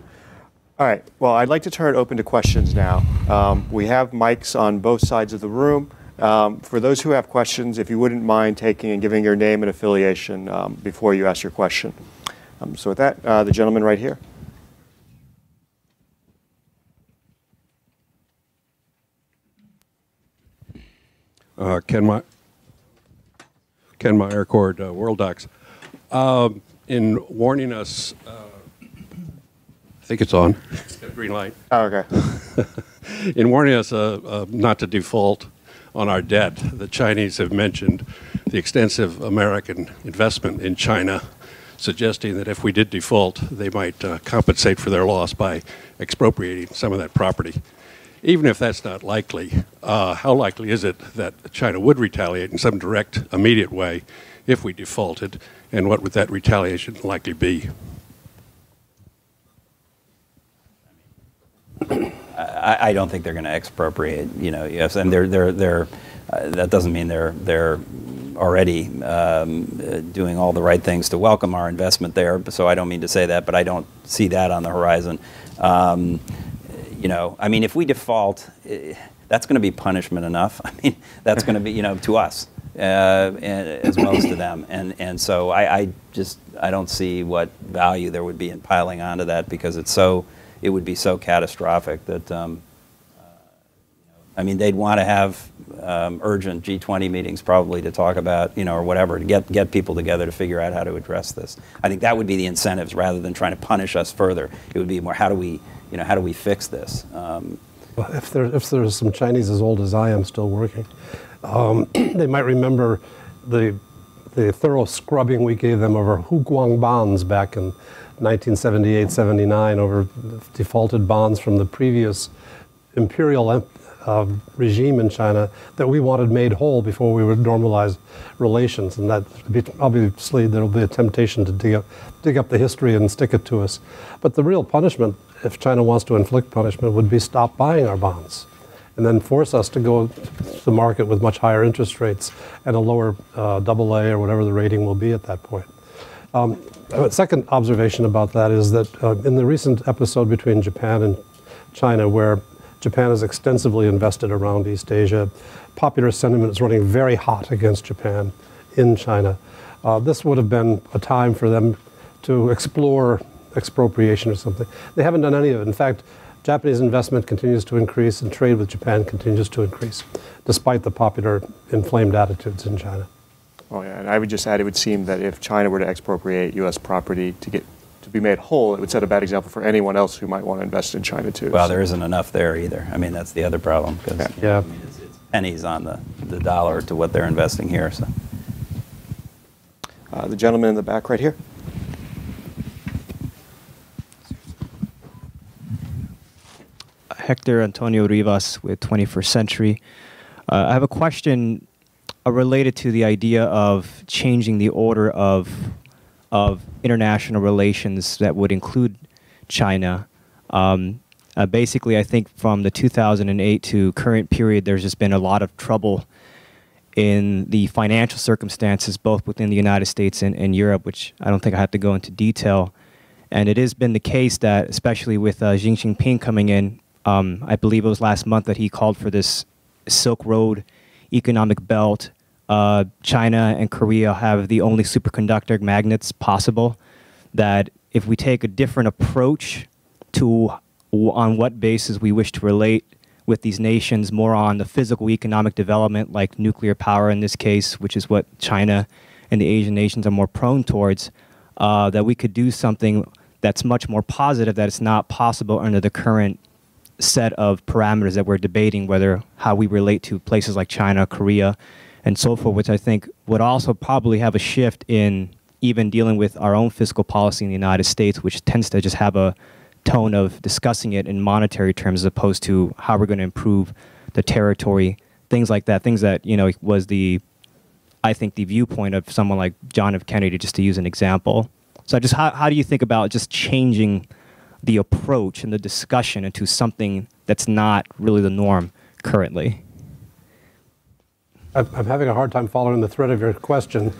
All right. Well, I'd like to turn it open to questions now. We have mics on both sides of the room. For those who have questions, if you wouldn't mind taking and giving your name and affiliation before you ask your question. So with that, the gentleman right here. Ken Meyer, Cord, World Docs. In warning us, I think it's on, green light. Oh, okay. In warning us not to default on our debt, the Chinese have mentioned the extensive American investment in China, suggesting that if we did default, they might compensate for their loss by expropriating some of that property. Even if that's not likely, how likely is it that China would retaliate in some direct, immediate way if we defaulted, and what would that retaliation likely be? I don't think they're going to expropriate. Yes, and that doesn't mean they're already doing all the right things to welcome our investment there. So I don't mean to say that, but I don't see that on the horizon. I mean, if we default, that's going to be punishment enough. I mean, that's going to be, to us as well as to them. And so I don't see what value there would be in piling onto that, because it would be so catastrophic that, I mean, they'd want to have urgent G20 meetings probably to talk about, or whatever, to get people together to figure out how to address this. I think that would be the incentives rather than trying to punish us further. It would be more, how do we fix this? Well, if there's some Chinese as old as I am still working, they might remember the thorough scrubbing we gave them over Huguang bonds back in 1978-79 over defaulted bonds from the previous imperial regime in China that we wanted made whole before we would normalize relations. And that obviously there will be a temptation to dig up the history and stick it to us. But the real punishment, if China wants to inflict punishment, would be stop buying our bonds and then force us to go to the market with much higher interest rates and a lower AA or whatever the rating will be at that point. A second observation about that is that in the recent episode between Japan and China, where Japan has extensively invested around East Asia, popular sentiment is running very hot against Japan in China. This would have been a time for them to explore expropriation or something. They haven't done any of it. In fact, Japanese investment continues to increase and trade with Japan continues to increase, despite the popular inflamed attitudes in China. Oh yeah, and I would just add, it would seem that if China were to expropriate U.S. property to be made whole, it would set a bad example for anyone else who might want to invest in China too. Well, there isn't enough there either. I mean, that's the other problem, because yeah. I mean, it's pennies on the dollar to what they're investing here. So, the gentleman in the back right here. Hector Antonio Rivas with 21st Century. I have a question related to the idea of changing the order of international relations that would include China. Basically, I think from the 2008 to current period, there's just been a lot of trouble in the financial circumstances, both within the United States and Europe, which I don't think I have to go into detail. And it has been the case that, especially with Xi Jinping coming in, I believe it was last month that he called for this Silk Road economic belt. China and Korea have the only superconductor magnets possible, that if we take a different approach to on what basis we wish to relate with these nations, more on the physical economic development, like nuclear power in this case, which is what China and the Asian nations are more prone towards, that we could do something that's much more positive, that it's not possible under the current set of parameters that we're debating, how we relate to places like China, Korea, and so forth, which I think would also probably have a shift in even dealing with our own fiscal policy in the United States, which tends to just have a tone of discussing it in monetary terms as opposed to how we're going to improve the territory, things like that, things that, was I think the viewpoint of someone like John F. Kennedy, just to use an example. So just how do you think about just changing the approach and the discussion into something that's not really the norm currently? I'm having a hard time following the thread of your question,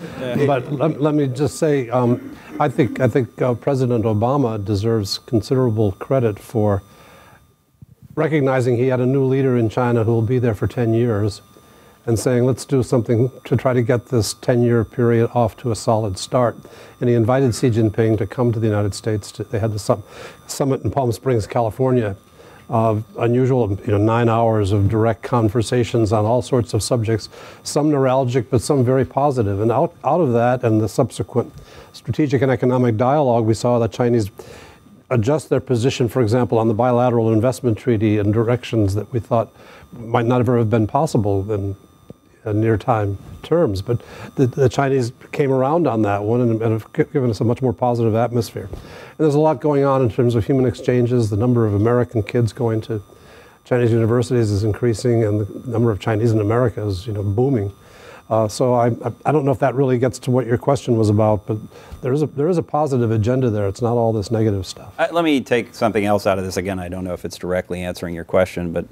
but let me just say, I think President Obama deserves considerable credit for recognizing he had a new leader in China who will be there for 10 years and saying, let's do something to try to get this 10-year period off to a solid start. And he invited Xi Jinping to come to the United States. They had the summit in Palm Springs, California. Unusual, 9 hours of direct conversations on all sorts of subjects, some neuralgic, but some very positive. And out of that and the subsequent strategic and economic dialogue, we saw the Chinese adjust their position, for example, on the bilateral investment treaty in directions that we thought might not ever have been possible in near-time terms. But the Chinese came around on that one and have given us a much more positive atmosphere. And there's a lot going on in terms of human exchanges. The number of American kids going to Chinese universities is increasing, and the number of Chinese in America is, booming. So I don't know if that really gets to what your question was about, but there is a positive agenda there. It's not all this negative stuff. Let me take something else out of this. Again, I don't know if it's directly answering your question, but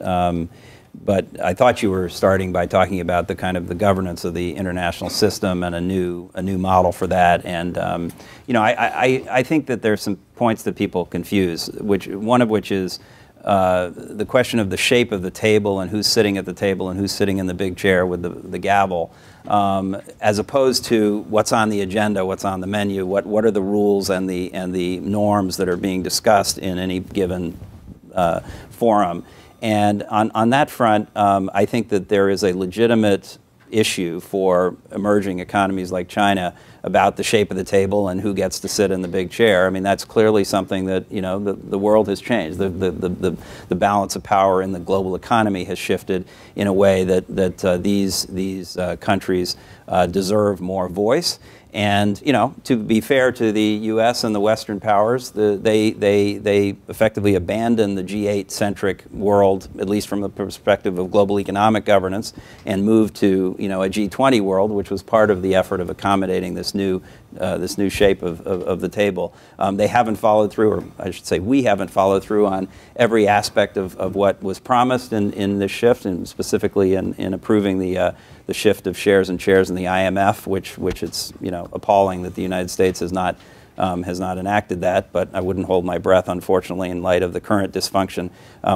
I thought you were starting by talking about the kind of the governance of the international system and a new model for that. And I think that there's some points that people confuse, one of which is the question of the shape of the table and who's sitting at the table and who's sitting in the big chair with the gavel, as opposed to what's on the agenda, what's on the menu, what are the rules and the norms that are being discussed in any given forum. And on that front, I think that there is a legitimate issue for emerging economies like China about the shape of the table and who gets to sit in the big chair. I mean, that's clearly something that, the world has changed. The balance of power in the global economy has shifted in a way that these countries deserve more voice. And, to be fair to the U.S. and the Western powers, they effectively abandoned the G8-centric world, at least from the perspective of global economic governance, and moved to, a G20 world, which was part of the effort of accommodating this new shape of the table. They haven't followed through, or I should say we haven't followed through on every aspect of what was promised in this shift, and specifically in approving the shift of shares and chairs in the IMF, which it's appalling that the United States has not enacted that. But I wouldn't hold my breath, unfortunately, in light of the current dysfunction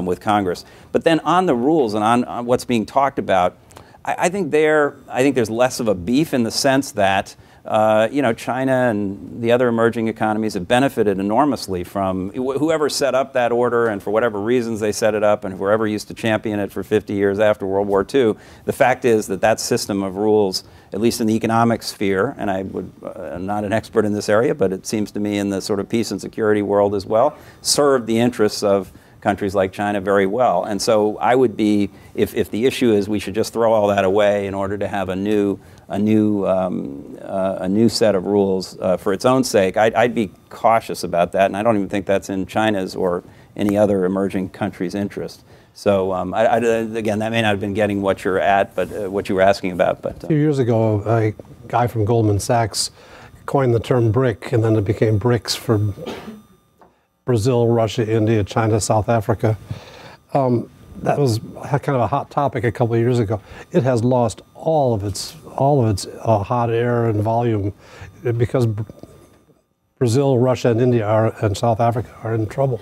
with Congress. But then on the rules and on what's being talked about, I think there's less of a beef in the sense that China and the other emerging economies have benefited enormously from whoever set up that order, and for whatever reasons they set it up, and whoever used to champion it for 50 years after World War II. The fact is that system of rules, at least in the economic sphere, and I'm not an expert in this area, but it seems to me in the sort of peace and security world as well, served the interests of countries like China very well. And so I would be, if the issue is we should just throw all that away in order to have a new set of rules for its own sake, I'd be cautious about that, and I don't even think that's in China's or any other emerging country's interest. So again, that may not have been getting what you're at, but what you were asking about. But a few years ago, a guy from Goldman Sachs coined the term BRIC, and then it became BRICS for Brazil, Russia, India, China, South Africa. That was kind of a hot topic a couple of years ago. It has lost all of its hot air and volume because Brazil, Russia, and India and South Africa are in trouble.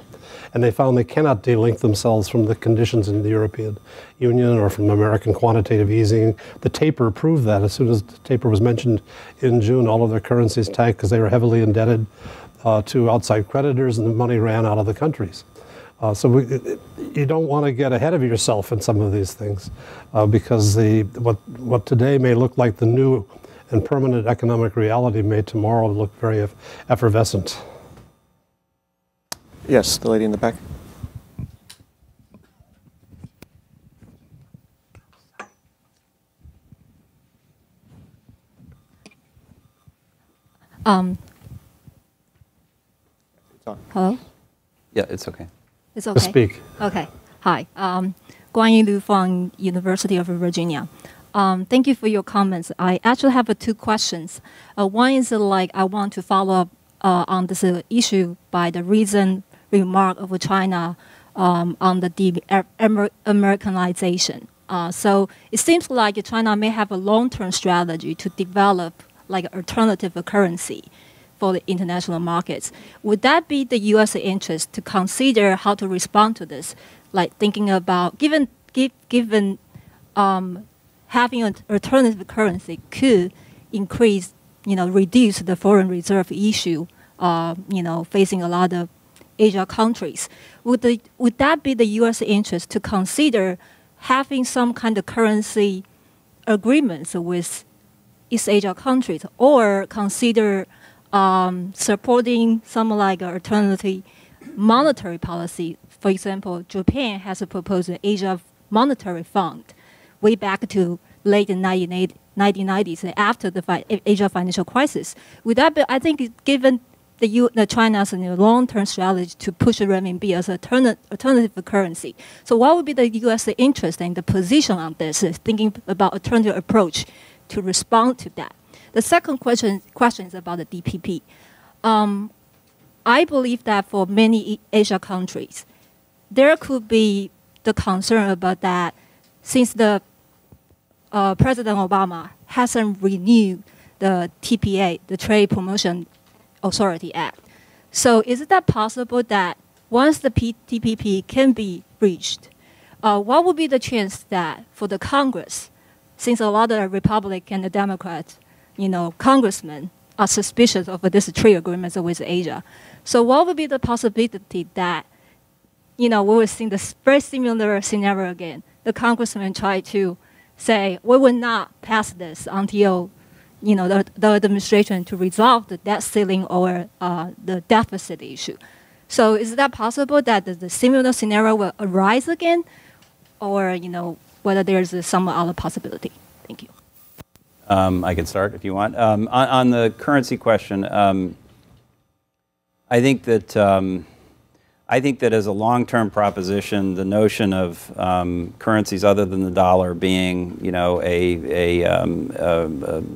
And they found they cannot delink themselves from the conditions in the European Union or from American quantitative easing. The taper proved that. As soon as the taper was mentioned in June, all of their currencies tanked because they were heavily indebted to outside creditors, and the money ran out of the countries. So you don't want to get ahead of yourself in some of these things because what today may look like the new and permanent economic reality may tomorrow look very effervescent. Yes, the lady in the back. Hello? Yeah, it's okay. It's okay. Speak. Okay. Hi. Guanyi Liu from University of Virginia. Thank you for your comments. I actually have two questions. One is I want to follow up on this issue by the recent remark of China on the Americanization. So it seems like China may have a long-term strategy to develop like alternative currency for the international markets. Would that be the U.S. interest to consider how to respond to this? Like thinking about given having an alternative currency could increase, reduce the foreign reserve issue, facing a lot of Asia countries. Would that be the U.S. interest to consider having some kind of currency agreements with East Asia countries, or consider supporting some like alternative monetary policy? For example, Japan has proposed an Asia Monetary Fund way back to late 1990s after the Asia financial crisis. Would that be, I think, given the China's long-term strategy to push the renminbi as an alternative currency. So what would be the U.S. interest and the position on this, thinking about alternative approach to respond to that? The second question is about the DPP. I believe that for many Asia countries, there could be the concern about that since the President Obama hasn't renewed the TPA, the Trade Promotion Authority Act. So is it that possible that once the TPP can be reached, what would be the chance that for the Congress, since a lot of Republican and Democrats, congressmen are suspicious of this trade agreement with Asia. So what would be the possibility that, we will see this very similar scenario again? The congressmen try to say, we will not pass this until, the administration to resolve the debt ceiling or the deficit issue. So is that possible that the similar scenario will arise again, or, whether there's some other possibility? Thank you. I can start if you want. On the currency question, I think that as a long-term proposition, the notion of currencies other than the dollar being, a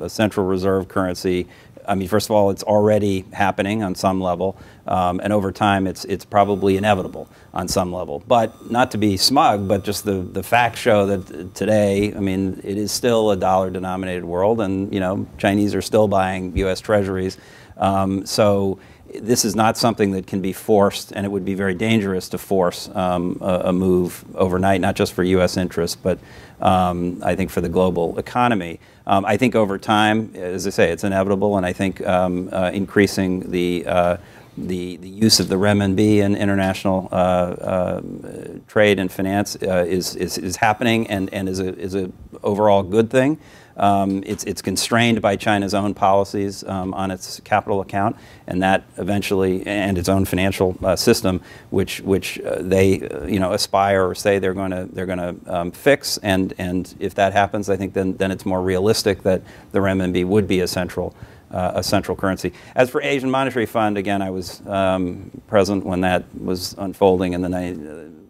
central reserve currency. I mean, first of all, it's already happening on some level, and over time, it's probably inevitable on some level. But not to be smug, but just the facts show that today, I mean, it is still a dollar-denominated world, and Chinese are still buying U.S. Treasuries. So this is not something that can be forced, and it would be very dangerous to force a move overnight, not just for U.S. interests, but I think for the global economy. I think over time, as I say, it's inevitable, and I think increasing the use of the renminbi in international trade and finance is happening and is a overall good thing. It's constrained by China's own policies on its capital account, and that eventually, and its own financial system, which they aspire or say they're going to fix. And if that happens, I think then it's more realistic that the renminbi would be a central currency. As for Asian Monetary Fund, again, I was present when that was unfolding in the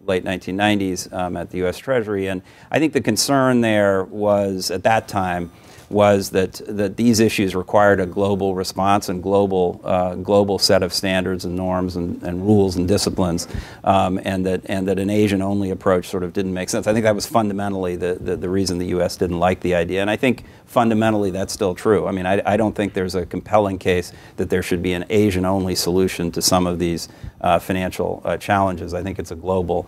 late 1990s at the U.S. Treasury, and I think the concern there was, at that time, was that these issues required a global response and global set of standards and norms and rules and disciplines, and that an Asian-only approach sort of didn't make sense. I think that was fundamentally the reason the U.S. didn't like the idea, and I think fundamentally that's still true. I mean, I don't think there's a compelling case that there should be an Asian-only solution to some of these financial challenges. I think it's a global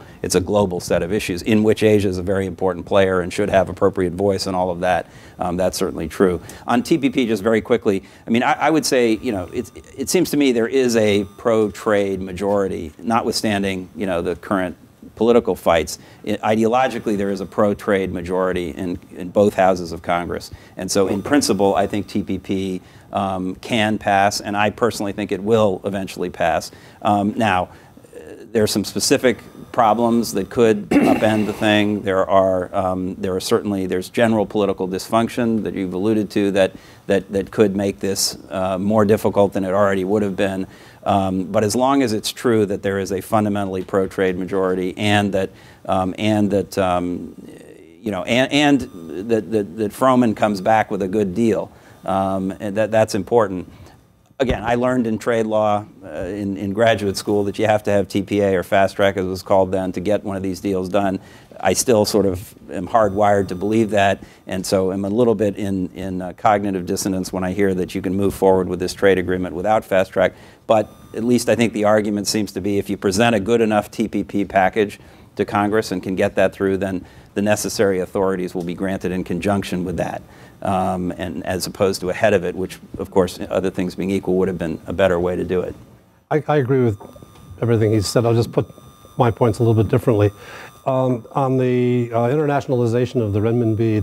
set of issues in which Asia is a very important player and should have appropriate voice and all of that. That's certainly true. On TPP, just very quickly, I mean, I would say, it seems to me there is a pro-trade majority, notwithstanding, the current political fights. Ideologically, there is a pro-trade majority in both houses of Congress. And so in principle, I think TPP can pass, and I personally think it will eventually pass. Now, there are some specific problems that could upend the thing. There's general political dysfunction that you've alluded to that could make this more difficult than it already would have been. But as long as it's true that there is a fundamentally pro-trade majority and that Froman comes back with a good deal, and that's important. Again, I learned in trade law in graduate school that you have to have TPA or fast track, as it was called then, to get one of these deals done. I still sort of am hardwired to believe that, and so I'm a little bit in cognitive dissonance when I hear that you can move forward with this trade agreement without fast track. But at least I think the argument seems to be if you present a good enough TPP package to Congress and can get that through, then the necessary authorities will be granted in conjunction with that. And as opposed to ahead of it, which, of course, other things being equal, would have been a better way to do it. I agree with everything he said. I'll just put my points a little bit differently. On the internationalization of the renminbi,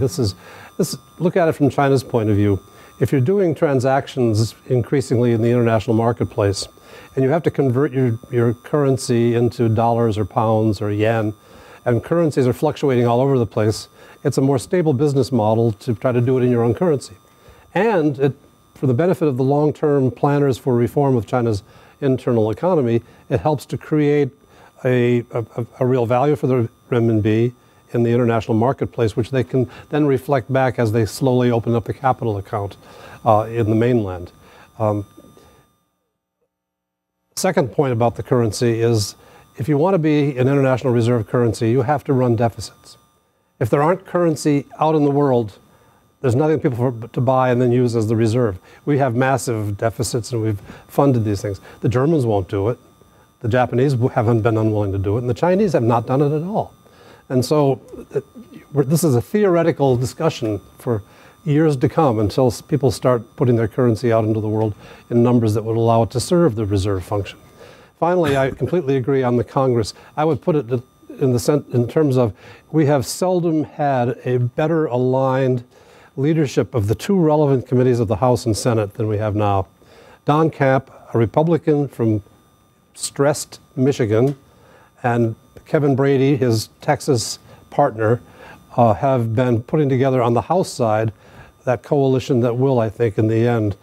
look at it from China's point of view. If you're doing transactions increasingly in the international marketplace, and you have to convert your currency into dollars or pounds or yen, and currencies are fluctuating all over the place, it's a more stable business model to try to do it in your own currency. And for the benefit of the long-term planners for reform of China's internal economy, it helps to create a real value for the renminbi in the international marketplace, which they can then reflect back as they slowly open up a capital account in the mainland. Second point about the currency is, if you want to be an international reserve currency, you have to run deficits. If there aren't currency out in the world, there's nothing people to buy and then use as the reserve. We have massive deficits and we've funded these things. The Germans won't do it. The Japanese haven't been unwilling to do it, and the Chinese have not done it at all. And so this is a theoretical discussion for years to come until people start putting their currency out into the world in numbers that would allow it to serve the reserve function. Finally, I completely agree on the Congress. I would put it in terms of, we have seldom had a better aligned leadership of the two relevant committees of the House and Senate than we have now. Don Camp, a Republican from stressed Michigan, and Kevin Brady, his Texas partner, have been putting together on the House side that coalition that will, I think, in the end,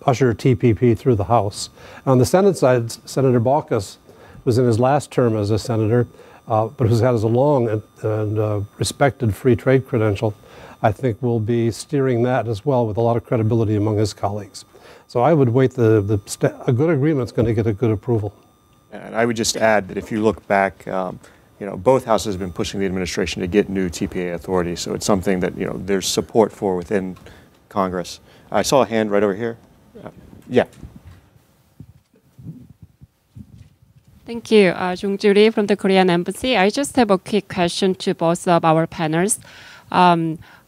usher TPP through the House. On the Senate side, Senator Baucus was in his last term as a senator, but who's had a long and respected free trade credential, I think will be steering that as well with a lot of credibility among his colleagues. So I would wait, a good agreement's going to get a good approval. And I would just add that if you look back, both houses have been pushing the administration to get new TPA authority, so it's something that, there's support for within Congress. I saw a hand right over here. Yeah. Thank you. Jung Julie from the Korean Embassy. I just have a quick question to both of our panelists.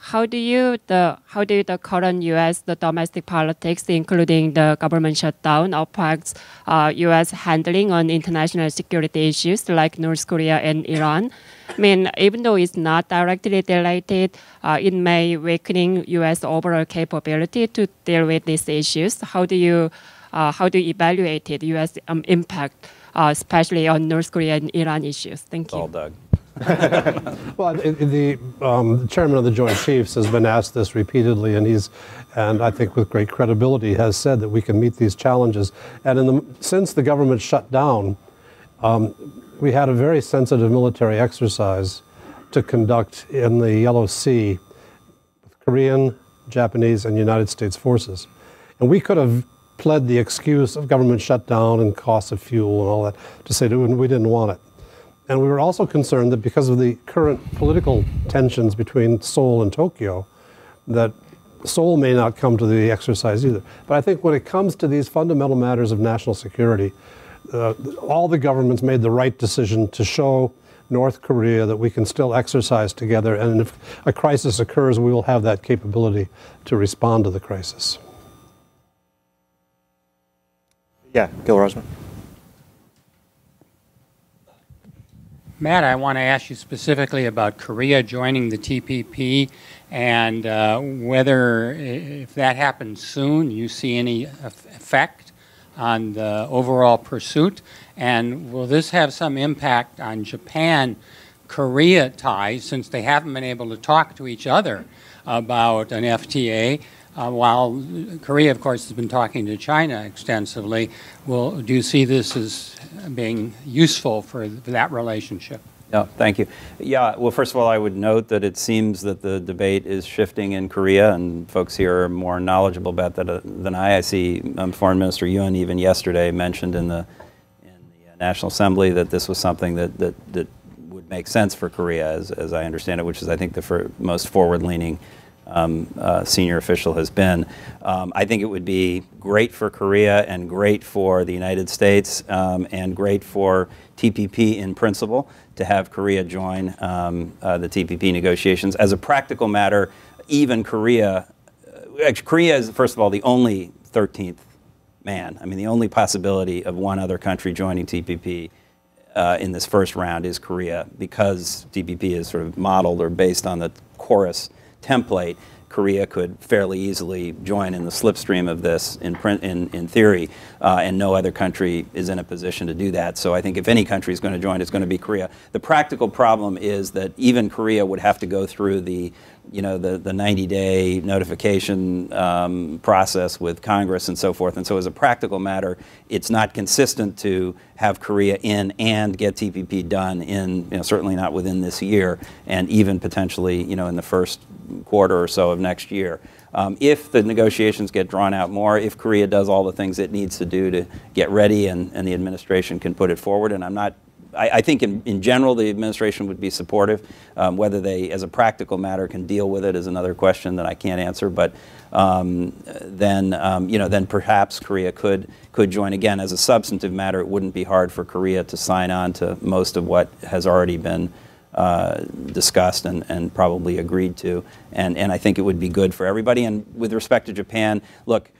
How do the current U.S. domestic politics, including the government shutdown, affects U.S. handling on international security issues like North Korea and Iran? I mean, even though it's not directly related, it may weakening U.S. overall capability to deal with these issues. How do you evaluate it, U.S. impact, especially on North Korea and Iran issues? Thank you. All Doug. Well, the chairman of the Joint Chiefs has been asked this repeatedly, and I think with great credibility has said that we can meet these challenges. And since the government shut down, we had a very sensitive military exercise to conduct in the Yellow Sea with Korean, Japanese, and United States forces. And we could have pled the excuse of government shutdown and cost of fuel and all that to say that we didn't want it. And we were also concerned that because of the current political tensions between Seoul and Tokyo, that Seoul may not come to the exercise either. But I think when it comes to these fundamental matters of national security, all the governments made the right decision to show North Korea that we can still exercise together, and if a crisis occurs, we will have that capability to respond to the crisis. Yeah, Gil Rosman. Matt, I want to ask you specifically about Korea joining the TPP and whether, if that happens soon, you see any effect on the overall pursuit? And will this have some impact on Japan-Korea ties, since they haven't been able to talk to each other about an FTA? While Korea, of course, has been talking to China extensively, do you see this as being useful for that relationship? No, thank you. Yeah, well, first of all, I would note that it seems that the debate is shifting in Korea, and folks here are more knowledgeable about that than I. I see Foreign Minister Yoon even yesterday mentioned in the National Assembly that this was something that would make sense for Korea, as I understand it, which is, I think, the most forward-leaning senior official has been. I think it would be great for Korea and great for the United States and great for TPP in principle to have Korea join the TPP negotiations. As a practical matter, even Korea, actually Korea is, first of all, the only 13th man. I mean, the only possibility of one other country joining TPP in this first round is Korea, because TPP is sort of modeled or based on the chorus template. Korea could fairly easily join in the slipstream of this in theory, and no other country is in a position to do that. So I think if any country is going to join, it's going to be Korea. The practical problem is that even Korea would have to go through the 90-day notification process with Congress and so forth. And so as a practical matter, it's not consistent to have Korea in and get TPP done in, certainly not within this year, and even potentially, in the first quarter or so of next year. If the negotiations get drawn out more, if Korea does all the things it needs to do to get ready and the administration can put it forward, and I think in general the administration would be supportive. Whether they, as a practical matter, can deal with it is another question that I can't answer. But then perhaps Korea could join. Again, as a substantive matter, it wouldn't be hard for Korea to sign on to most of what has already been discussed and probably agreed to. And I think it would be good for everybody. And with respect to Japan, look,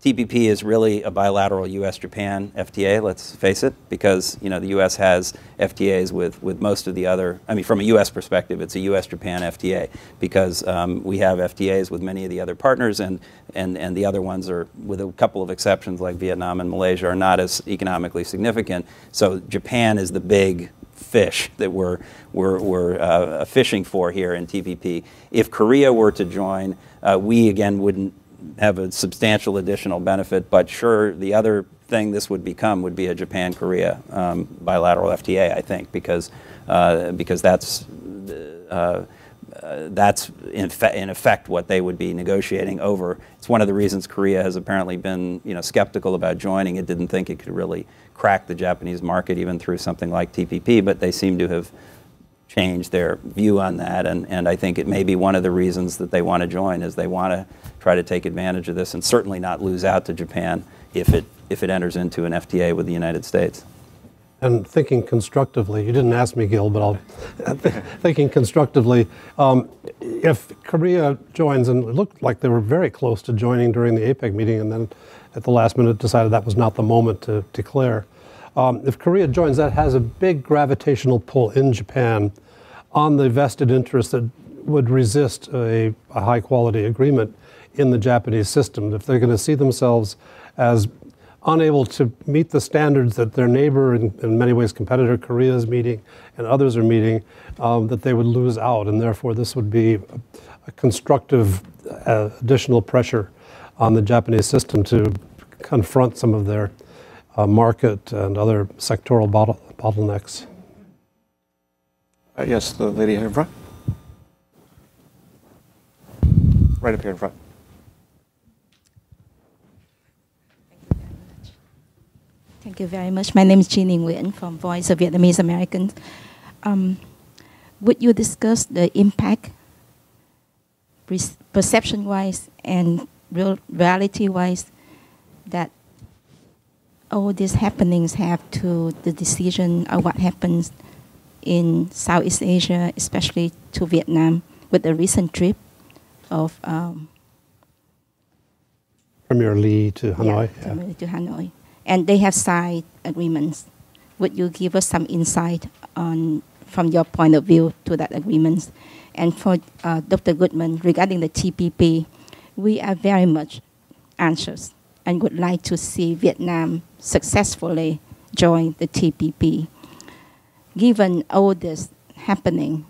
TPP is really a bilateral U.S.-Japan FTA, let's face it, because the U.S. has FTAs with most of the other, from a U.S. perspective, it's a U.S.-Japan FTA, because we have FTAs with many of the other partners, and the other ones are, with a couple of exceptions like Vietnam and Malaysia, are not as economically significant. So Japan is the big fish that we're fishing for here in TPP. If Korea were to join, we again wouldn't have a substantial additional benefit, but sure, the other thing this would become would be a Japan-Korea bilateral FTA, I think, because that's in effect what they would be negotiating over. It's one of the reasons Korea has apparently been skeptical about joining. It didn't think it could really crack the Japanese market even through something like TPP, but they seem to have changed their view on that, and I think it may be one of the reasons that they want to join, is they want to try to take advantage of this and certainly not lose out to Japan if it enters into an FTA with the United States. And thinking constructively, you didn't ask me, Gil, but thinking constructively, if Korea joins, and it looked like they were very close to joining during the APEC meeting, and then at the last minute decided that was not the moment to declare. If Korea joins, that has a big gravitational pull in Japan on the vested interest that would resist a high-quality agreement in the Japanese system. If they're going to see themselves as unable to meet the standards that their neighbor, in many ways competitor Korea is meeting and others are meeting, that they would lose out, and therefore this would be a constructive additional pressure on the Japanese system to confront some of their market and other sectoral bottlenecks. Yes, the lady here in front. Right up here in front. Thank you very much. My name is Chi Nguyen from Voice of Vietnamese Americans. Would you discuss the impact, perception-wise and reality-wise, that all these happenings have to the decision of what happens in Southeast Asia, especially to Vietnam, with the recent trip of Premier Lee to Hanoi? Yeah, Premier Lee to Hanoi. And they have signed agreements. Would you give us some insight on, from your point of view, to that agreement? And for Dr. Goodman, regarding the TPP, we are very much anxious and would like to see Vietnam successfully join the TPP. Given all this happening,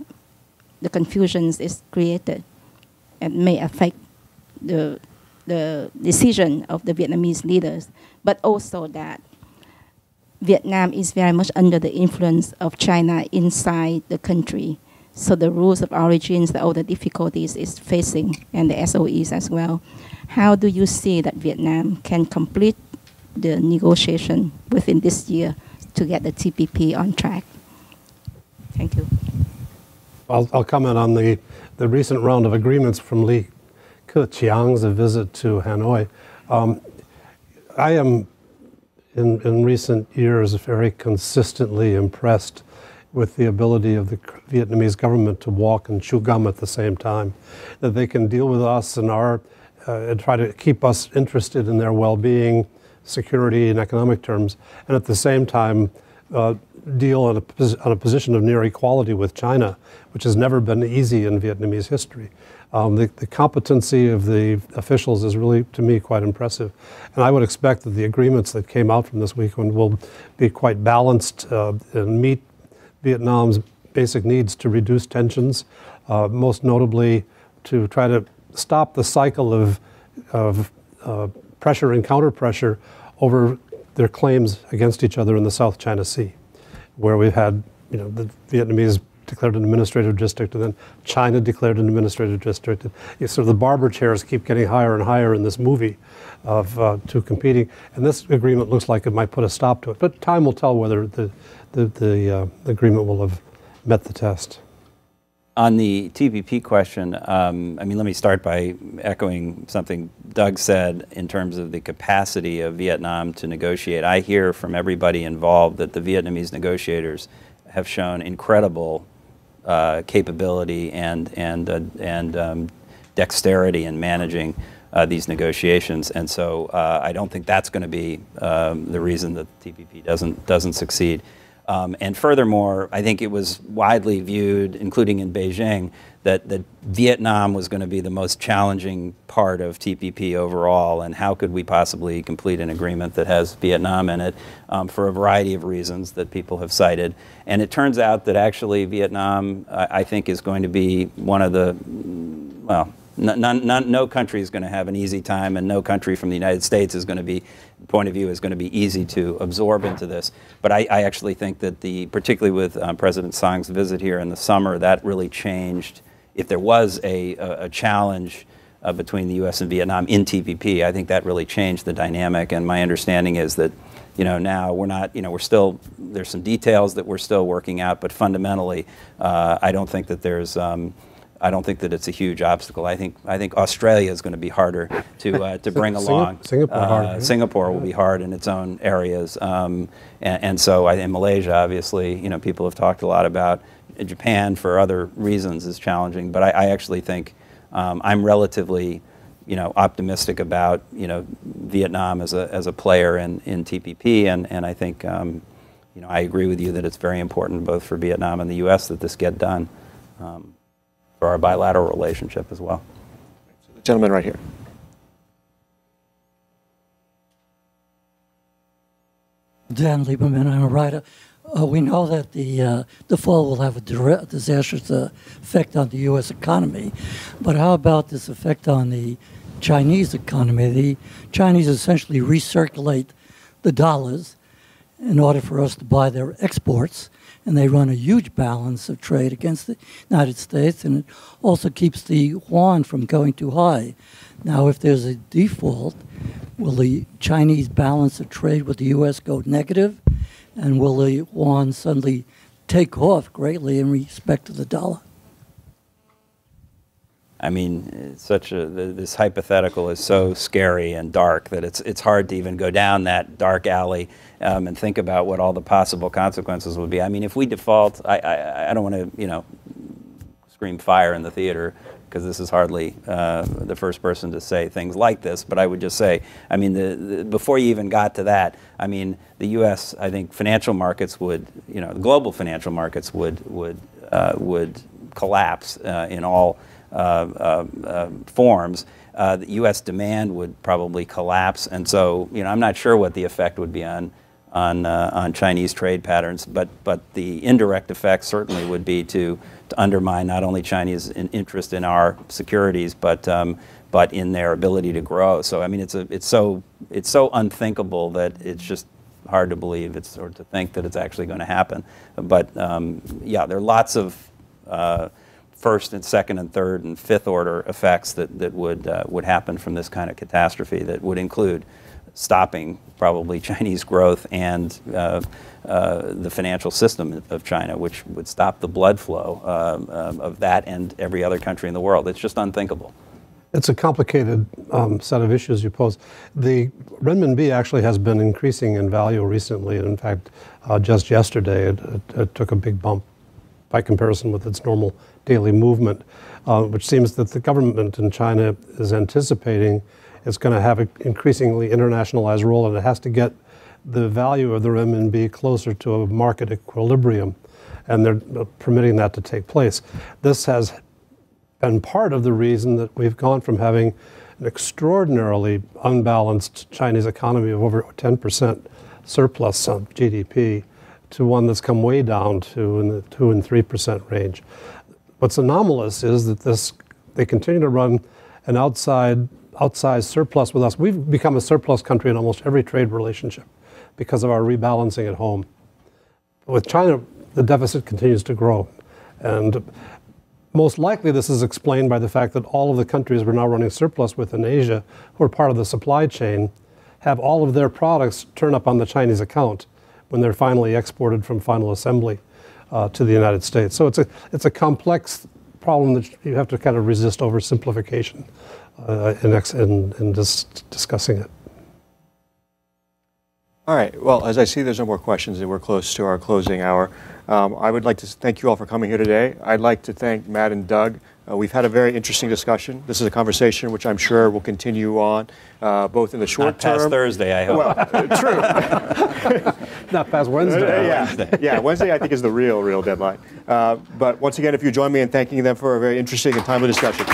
the confusions is created and may affect the decision of the Vietnamese leaders, but also that Vietnam is very much under the influence of China inside the country. So the rules of origins, all the difficulties is facing, and the SOEs as well. How do you see that Vietnam can complete the negotiation within this year to get the TPP on track? Thank you. I'll comment on the recent round of agreements from Li Keqiang's visit to Hanoi. I am, in recent years, very consistently impressed with the ability of the Vietnamese government to walk and chew gum at the same time, that they can deal with us and and try to keep us interested in their well-being, security, and economic terms, and at the same time deal on a position of near equality with China, which has never been easy in Vietnamese history. The competency of the officials is really, to me, quite impressive. And I would expect that the agreements that came out from this weekend will be quite balanced and meet Vietnam's basic needs to reduce tensions, most notably to try to stop the cycle of pressure and counter-pressure over their claims against each other in the South China Sea, where we've had, the Vietnamese declared an administrative district, and then China declared an administrative district. And so the barber chairs keep getting higher and higher in this movie of two competing. And this agreement looks like it might put a stop to it. But time will tell whether the agreement will have met the test. On the TPP question, let me start by echoing something Doug said in terms of the capacity of Vietnam to negotiate. I hear from everybody involved that the Vietnamese negotiators have shown incredible capability and dexterity in managing these negotiations, and so I don't think that's going to be the reason that TPP doesn't succeed. And furthermore, I think it was widely viewed, including in Beijing, that Vietnam was going to be the most challenging part of TPP overall, and how could we possibly complete an agreement that has Vietnam in it for a variety of reasons that people have cited. And it turns out that actually Vietnam, I think, is going to be one of the, well, no country is going to have an easy time, and no country from the United States is going to be, point of view, is going to be easy to absorb into this. But I actually think that particularly with President Tsang's visit here in the summer, that really changed. If there was a challenge between the U.S. and Vietnam in TPP, I think that really changed the dynamic. And my understanding is that, now we're not, we're still, there's some details that we're still working out, but fundamentally, I don't think that there's. I don't think that it's a huge obstacle. I think Australia is going to be harder to bring along. Singapore will be hard in its own areas, and so in Malaysia, obviously, people have talked a lot about. Japan, for other reasons, is challenging. But I actually think I'm relatively, optimistic about Vietnam as a player in TPP, and I think I agree with you that it's very important both for Vietnam and the U.S. that this get done. For our bilateral relationship as well. The gentleman right here. Dan Lieberman, I'm a writer. We know that the fall will have a disastrous effect on the U.S. economy, but how about this effect on the Chinese economy? The Chinese essentially recirculate the dollars in order for us to buy their exports, and they run a huge balance of trade against the United States, and it also keeps the yuan from going too high. Now, if there's a default, will the Chinese balance of trade with the U.S. go negative, and will the yuan suddenly take off greatly in respect to the dollar? I mean, this hypothetical is so scary and dark that it's hard to even go down that dark alley and think about what all the possible consequences would be. I mean, if we default, I don't want to scream fire in the theater, because this is hardly the first person to say things like this. But I would just say, I mean, before you even got to that, I mean, the U.S. I think financial markets would, the global financial markets would collapse in all forms. the U.S. demand would probably collapse. And so, I'm not sure what the effect would be on Chinese trade patterns, but the indirect effect certainly would be to undermine not only Chinese interest in our securities, but in their ability to grow. So I mean, it's so unthinkable that it's just hard to believe or to think that it's actually going to happen. But yeah, there are lots of first and second and third and fifth order effects that would happen from this kind of catastrophe that would include stopping probably Chinese growth and the financial system of China, which would stop the blood flow of that and every other country in the world. It's just unthinkable. It's a complicated set of issues you pose. The renminbi actually has been increasing in value recently. And in fact, just yesterday, it took a big bump by comparison with its normal daily movement, which seems that the government in China is anticipating it's going to have an increasingly internationalized role, and it has to get the value of the renminbi closer to a market equilibrium, and they're permitting that to take place. This has been part of the reason that we've gone from having an extraordinarily unbalanced Chinese economy of over 10% surplus of GDP to one that's come way down to in the 2 and 3% range. What's anomalous is that they continue to run an outsized surplus with us. We've become a surplus country in almost every trade relationship because of our rebalancing at home. With China, the deficit continues to grow. And most likely this is explained by the fact that all of the countries we're now running surplus with in Asia, who are part of the supply chain, have all of their products turn up on the Chinese account when they're finally exported from final assembly to the United States. So it's a complex problem that you have to kind of resist oversimplification in discussing it. All right. Well, as I see there's no more questions and we're close to our closing hour, I would like to thank you all for coming here today. I'd like to thank Matt and Doug. We've had a very interesting discussion. This is a conversation which I'm sure will continue on, both in the short term. Not past Thursday, I hope. Well, true. Not past Wednesday. Yeah, Wednesday I think is the real deadline. But once again, if you join me in thanking them for a very interesting and timely discussion.